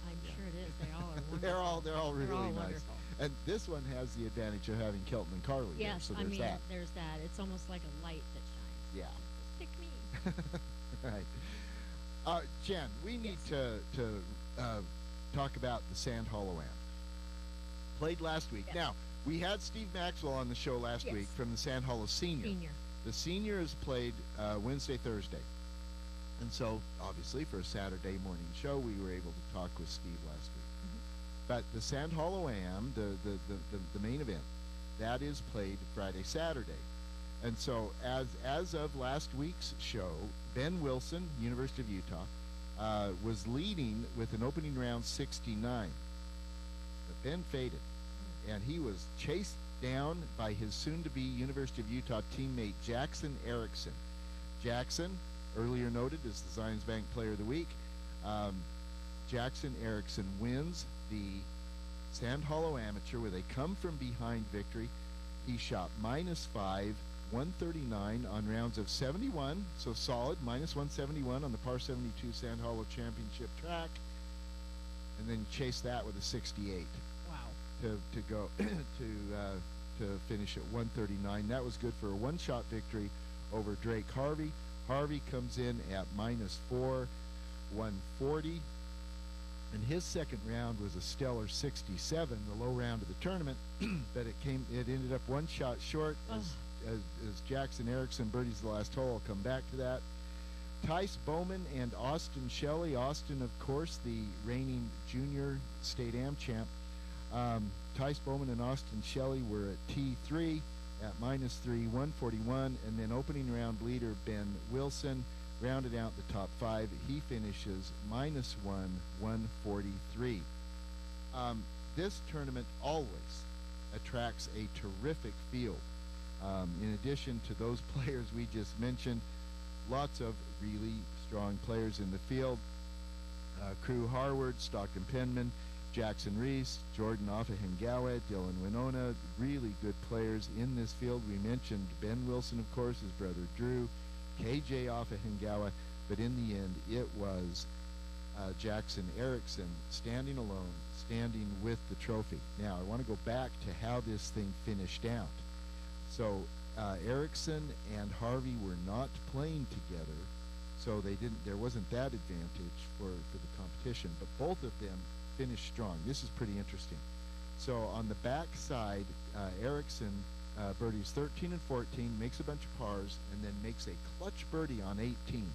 I'm Yeah. sure it is. They all are wonderful. They're all really all nice. wonderful. And this one has the advantage of having Kelton and Carly there. Yes, So I there's mean, that. there's that. It's almost like a light that shines. Yeah. Pick me. Right. Jen, we need Yes. to talk about the Sand Hollow Am. Played last week. Yes. Now, we had Steve Maxwell on the show last Yes. week from the Sand Hollow Senior. The Senior is played Wednesday, Thursday. And so, obviously, for a Saturday morning show, we were able to talk with Steve last week. But the Sand Hollow Am, the main event, that is played Friday, Saturday. And so, as of last week's show, Ben Wilson, University of Utah, was leading with an opening round 69. But Ben faded, and he was chased down by his soon-to-be University of Utah teammate Jackson Erickson. Jackson, earlier noted as the Zions Bank Player of the Week, Jackson Erickson wins the Sand Hollow Amateur with a come-from-behind victory. He shot -5, 139 on rounds of 71, so solid, -171 on the par 72 Sand Hollow Championship track, and then chased that with a 68 Wow. to go to finish at 139. That was good for a one-shot victory over Drake Harvey. Harvey comes in at -4, 140. And his second round was a stellar 67, the low round of the tournament, but it ended up one shot short as Jackson Erickson birdies the last hole. I'll come back to that. Tice Bowman and Austin Shelley. Austin, of course, the reigning junior state am champ. Tice Bowman and Austin Shelley were at T3 at -3, 141, and then opening round leader Ben Wilson rounded out the top 5. He finishes -1, 143. This tournament always attracts a terrific field. In addition to those players we just mentioned, lots of really strong players in the field. Crew Harward, Stockton Penman, Jackson Reese, Jordan Offahengawa, Dylan Winona, really good players in this field. We mentioned Ben Wilson, of course, his brother Drew, KJ Offahengawa, but in the end it was Jackson Erickson standing alone, standing with the trophy. Now I want to go back to how this thing finished out. So Erickson and Harvey were not playing together, so there wasn't that advantage for the competition, but both of them finished strong. This is pretty interesting. So on the back side, Erickson birdies 13 and 14, makes a bunch of pars, and then makes a clutch birdie on 18.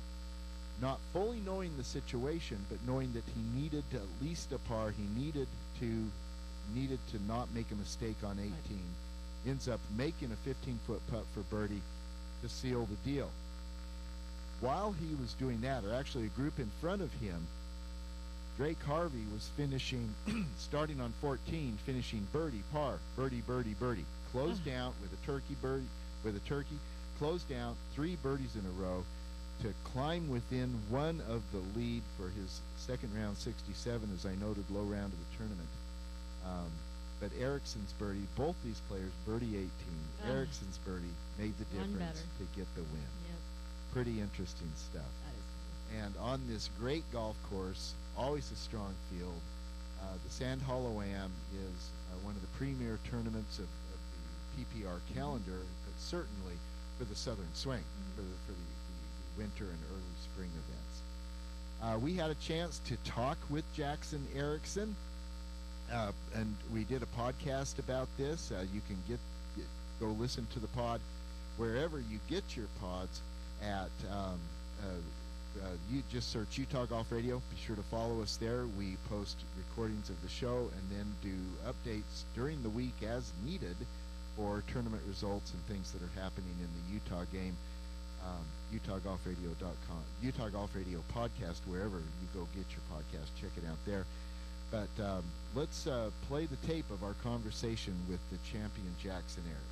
Not fully knowing the situation, but knowing that he needed at least a par. He needed to not make a mistake on 18. Right. Ends up making a 15-foot putt for birdie to seal the deal. While he was doing that, or actually a group in front of him, Drake Harvey was finishing, starting on 14, finishing birdie, par, birdie, birdie, birdie. Closed down with a turkey, closed down 3 birdies in a row to climb within one of the lead for his second round 67, as I noted, low round of the tournament. But Ericsson's birdie, both these players, birdie 18. Ericsson's birdie made the One difference better. to get the win. Yep, Pretty interesting stuff. that is cool. And on this great golf course, always a strong field, the Sand Hollow Am is one of the premier tournaments of the PPR calendar, but certainly for the Southern Swing, for the winter and early spring events. We had a chance to talk with Jackson Erickson, and we did a podcast about this. You can go listen to the pod wherever you get your pods at. You just search Utah Golf Radio. Be sure to follow us there. We post recordings of the show and then do updates during the week as needed for tournament results and things that are happening in the Utah game. UtahGolfRadio.com, Utah Golf Radio podcast, wherever you go get your podcast. Check it out there. But let's play the tape of our conversation with the champion Jackson Erickson.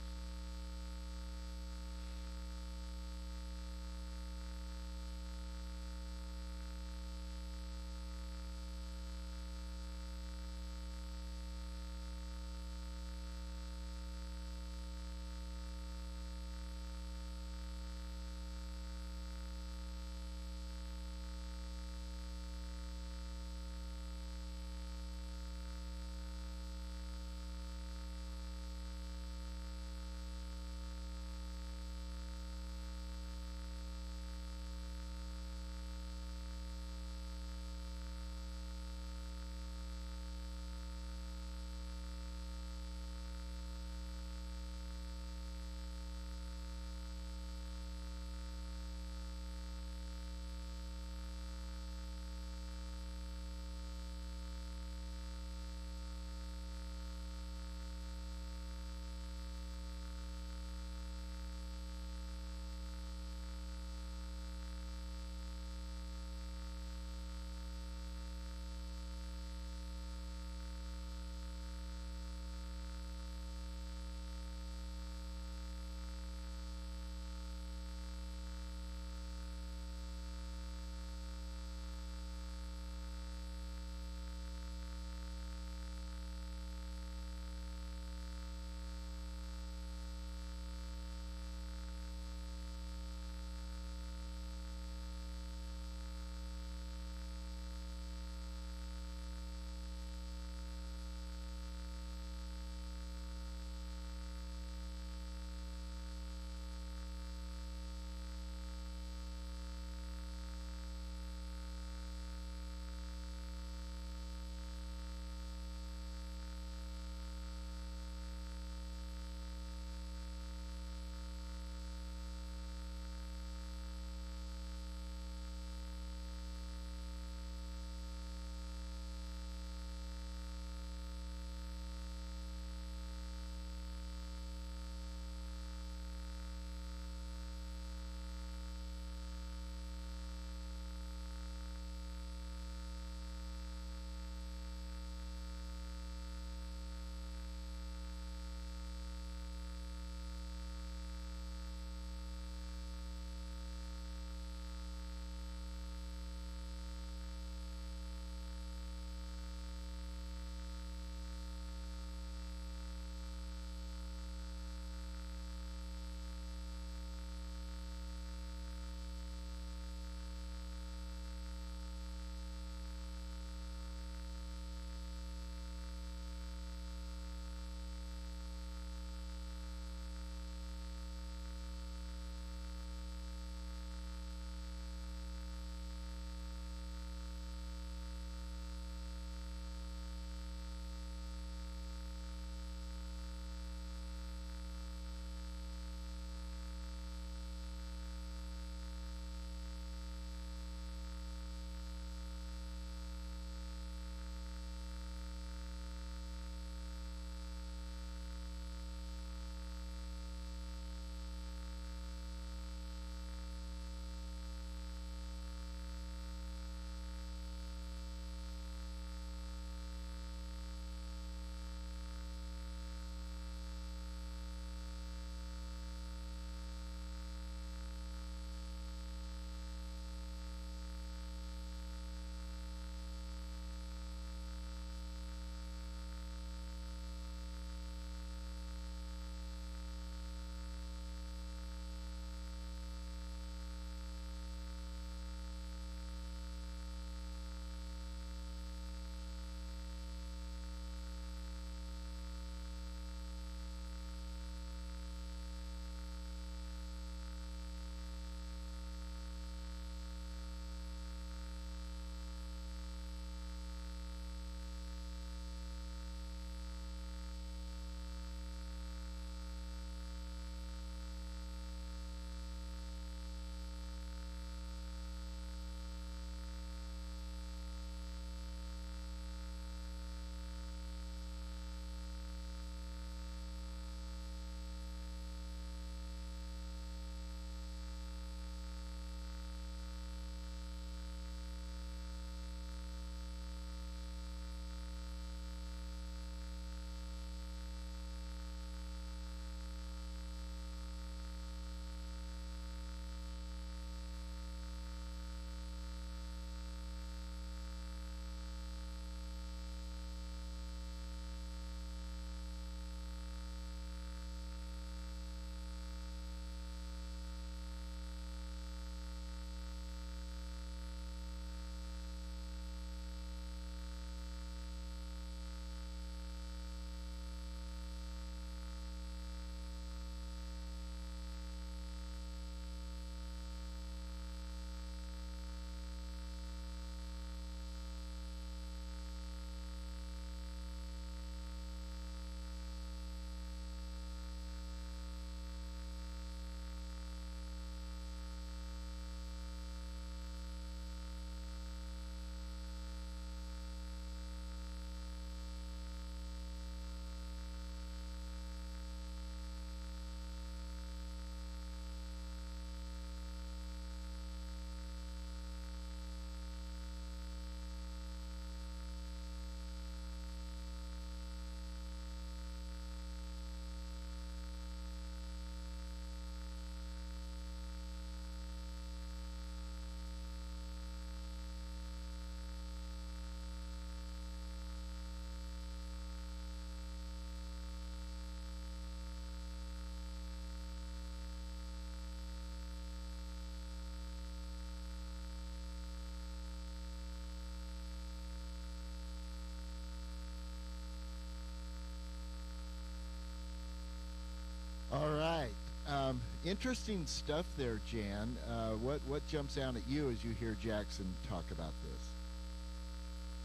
Interesting stuff there, Jan. What jumps out at you as you hear Jackson talk about this?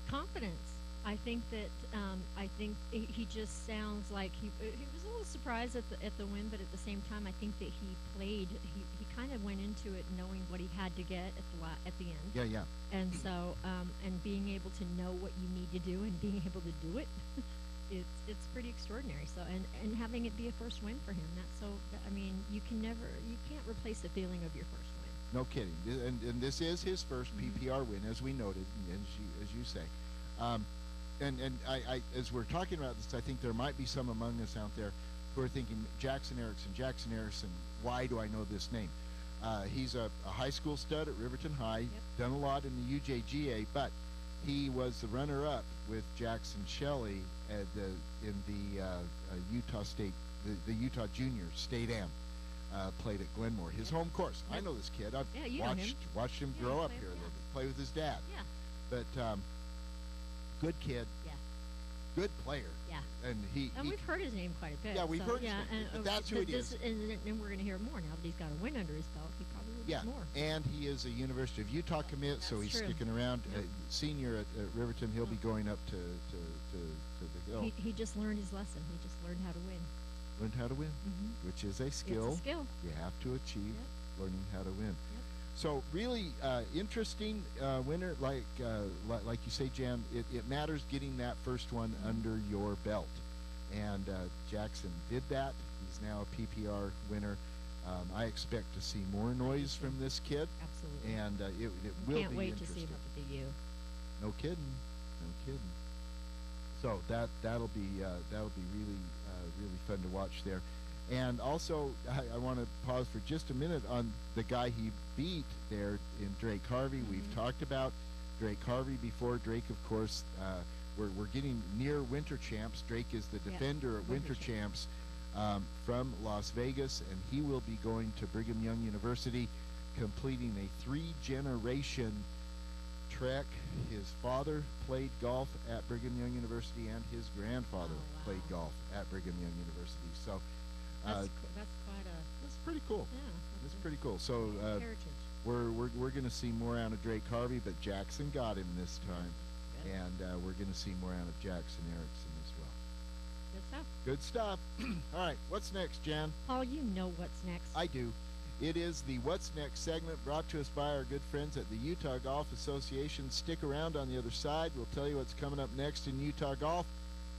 Confidence. I think that he just sounds like he was a little surprised at the win, but at the same time, I think that he played. He kind of went into it knowing what he had to get at the end. Yeah, yeah. And so and being able to know what you need to do and being able to do it, it's pretty extraordinary. So and having it be a first win for him, I mean, you can't replace the feeling of your first win. No kidding. And this is his first PPR win, as we noted, and as you say. And I as we're talking about this, I think there might be some among us out there who are thinking, Jackson Erickson, why do I know this name? He's a high school stud at Riverton High, done a lot in the UJGA, but he was the runner-up with Jackson Shelley in the Utah State, the Utah Junior State Am. Played at Glenmore, his home course. I know this kid. I've watched him grow up here, play with his dad. Yeah. But good kid, Yeah. good player. Yeah. And we've heard his name quite a bit. Yeah, we've heard his name, and, but that's who it is. And we're going to hear more now that he's got a win under his belt. He probably will get more. And he is a University of Utah commit, so That's he's true. sticking around. Yep. Senior at Riverton, he'll be going up to the hill. He just learned his lesson. He just learned how to win. Learned how to win, which is a skill. It's a skill. You have to achieve learning how to win. Yep. So really interesting winner, like you say, Jan. It matters getting that first one under your belt, and Jackson did that. He's now a PPR winner. I expect to see more noise from this kid, Absolutely. and it will Can't be wait interesting. to see him up at the U. No kidding, no kidding. So that'll be really fun to watch there. And also, I want to pause for just a minute on the guy he beat there in Drake Harvey. We've talked about Drake Harvey before. Drake, of course, we're getting near Winter Champs. Drake is the defender at Winter Champs from Las Vegas, and he will be going to Brigham Young University, completing a 3-generation trek. His father played golf at Brigham Young University, and his grandfather played golf at Brigham Young University. So That's quite a. that's pretty cool. Yeah. That's pretty cool. So heritage. we're going to see more out of Drake Harvey, but Jackson got him this time, Good. and we're going to see more out of Jackson Erickson as well. Good stuff. Good stuff. All right, what's next, Jan? Paul, you know what's next. I do. It is the What's Next segment brought to us by our good friends at the Utah Golf Association. Stick around on the other side. We'll tell you what's coming up next in Utah Golf.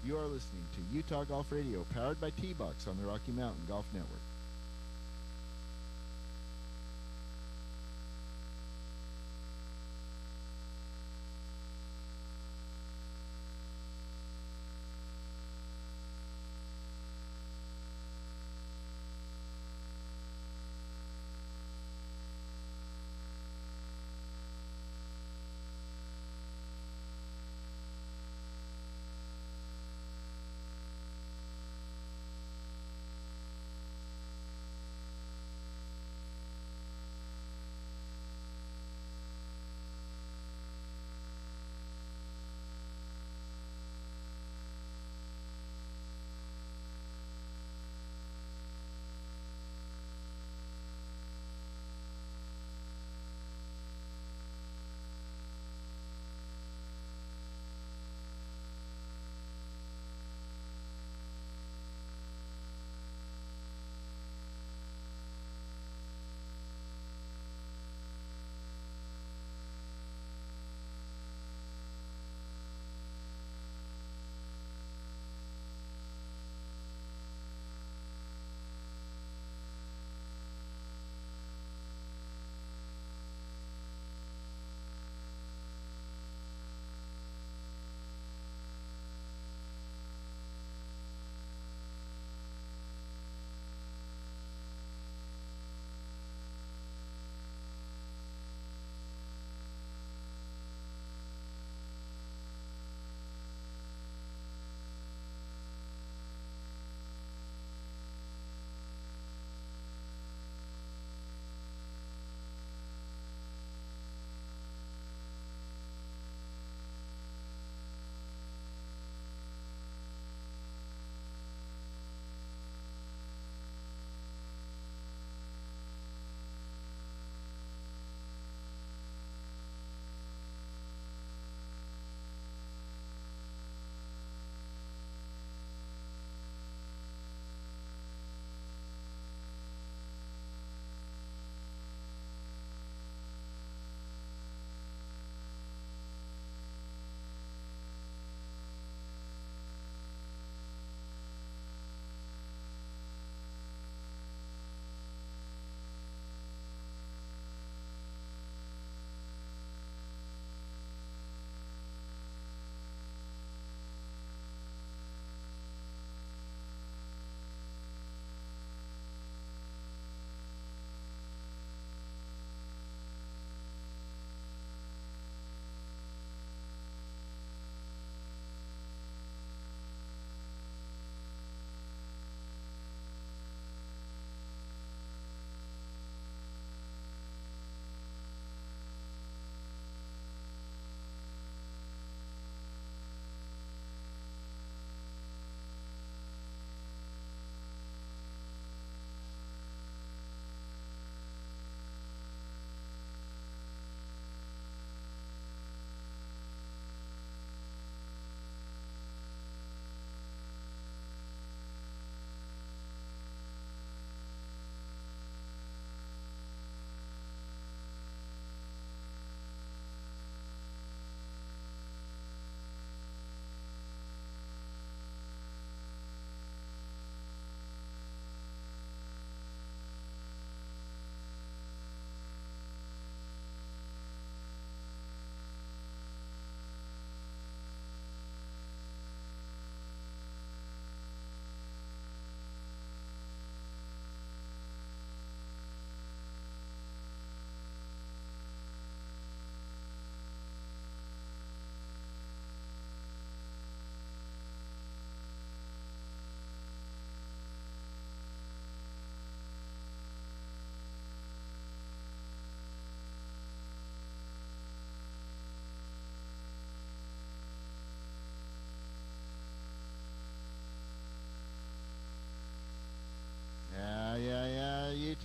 You are listening to Utah Golf Radio, powered by T-Box on the Rocky Mountain Golf Network.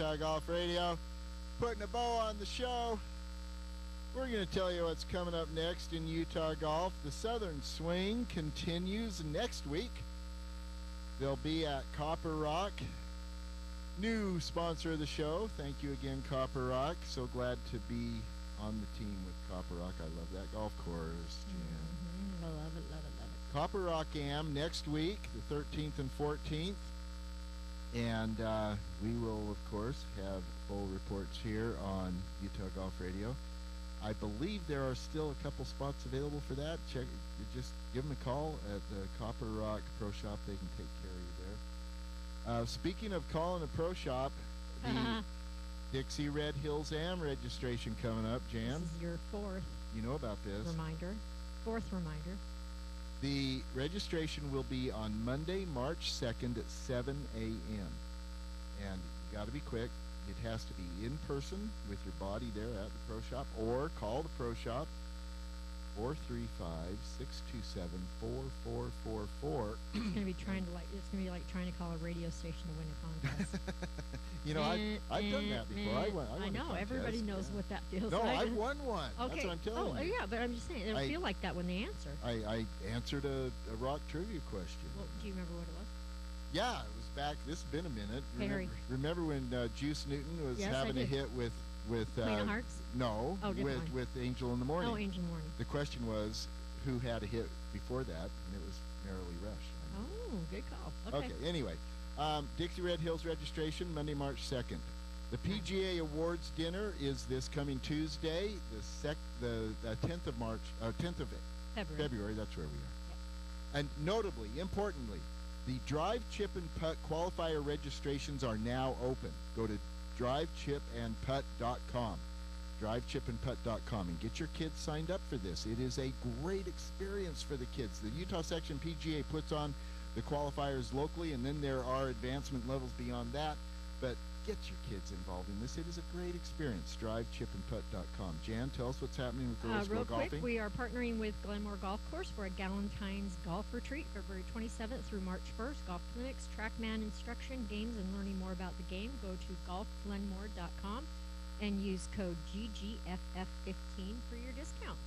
Utah Golf Radio. Putting a bow on the show. We're going to tell you what's coming up next in Utah Golf. The Southern Swing continues next week. They'll be at Copper Rock. New sponsor of the show. Thank you again, Copper Rock. So glad to be on the team with Copper Rock. I love that golf course, Jan. I love it, love it, love it. Copper Rock Am next week, the 13th and 14th. And we will, of course, have full reports here on Utah Golf Radio. I believe there are still a couple spots available for that. Just give them a call at the Copper Rock Pro Shop. They can take care of you there. Speaking of calling a pro shop, the Dixie Red Hills Am registration coming up, Jan. This is your fourth You know about this. reminder. Fourth reminder. The registration will be on Monday, March 2nd at 7 a.m. And you got to be quick. It has to be in person with your body there at the pro shop, or call the pro shop 435-627-4444. It's gonna be trying to like trying to call a radio station to win a contest. You know, I've done that before. I won I a know. Everybody contest, knows yeah. what that feels No, like. I've won one. Okay. That's what I'm telling you. Yeah, but I'm just saying it'll feel like that when they answer. I answered a rock trivia question. Well, do you remember what it was? Yeah, it was back. This has been a minute. Harry. Remember when Juice Newton was Yes, having I a did. hit with Queen of Hearts? No, Oh, different one. with Angel in the Morning. Oh, Angel Morning. The question was, who had a hit before that, and it was Merrily Rush. Oh, good call. Okay. Anyway, Dixie Red Hills registration Monday, March 2nd. The PGA Awards dinner is this coming Tuesday, the 10th of March, 10th of February. That's where we are. And notably, importantly, the Drive, Chip, and Putt qualifier registrations are now open. Go to drivechipandputt.com. drivechipandputt.com and get your kids signed up for this. It is a great experience for the kids. The Utah Section PGA puts on the qualifiers locally, and then there are advancement levels beyond that. But get your kids involved in this. It is a great experience. drivechipandputt.com. Jan, tell us what's happening with Girls Real Go Golfing. quick, we are partnering with Glenmore Golf Course for a Galentine's Golf Retreat, February 27th through March 1st. Golf clinics, TrackMan instruction, games, and learning more about the game. Go to golfglenmore.com and use code GGFF15 for your discount.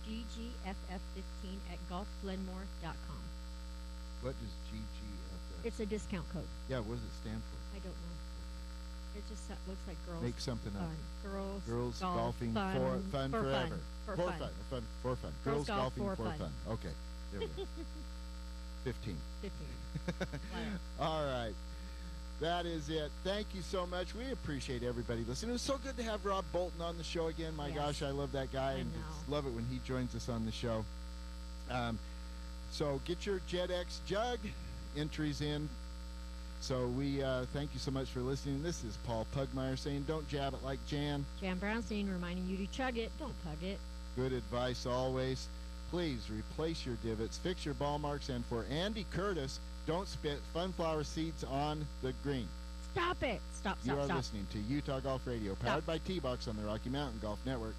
GGFF15 at golfglenmore.com. What does GGFF? It's a discount code. Yeah, what does it stand for? I don't know. It just looks like girls. Make something fun. up. Girls golfing fun, for fun for forever. Fun. For fun. Girls Girls golf golfing for for fun. fun. Okay, there we go. 15. 15. All right. That is it. Thank you so much. We appreciate everybody listening. It was so good to have Rob Bolton on the show again. My Yes. gosh, I love that guy, I and know. just love it when he joins us on the show. So get your JetX jug entries in. So we thank you so much for listening. This is Paul Pugmire saying, don't jab it like Jan. Jan Brownstein reminding you to chug it, don't pug it. Good advice always. Please replace your divots, fix your ball marks, and for Andy Curtis, don't spit sunflower seeds on the green. Stop it. Stop. You are Stop. listening to Utah Golf Radio, powered by T-Box on the Rocky Mountain Golf Network.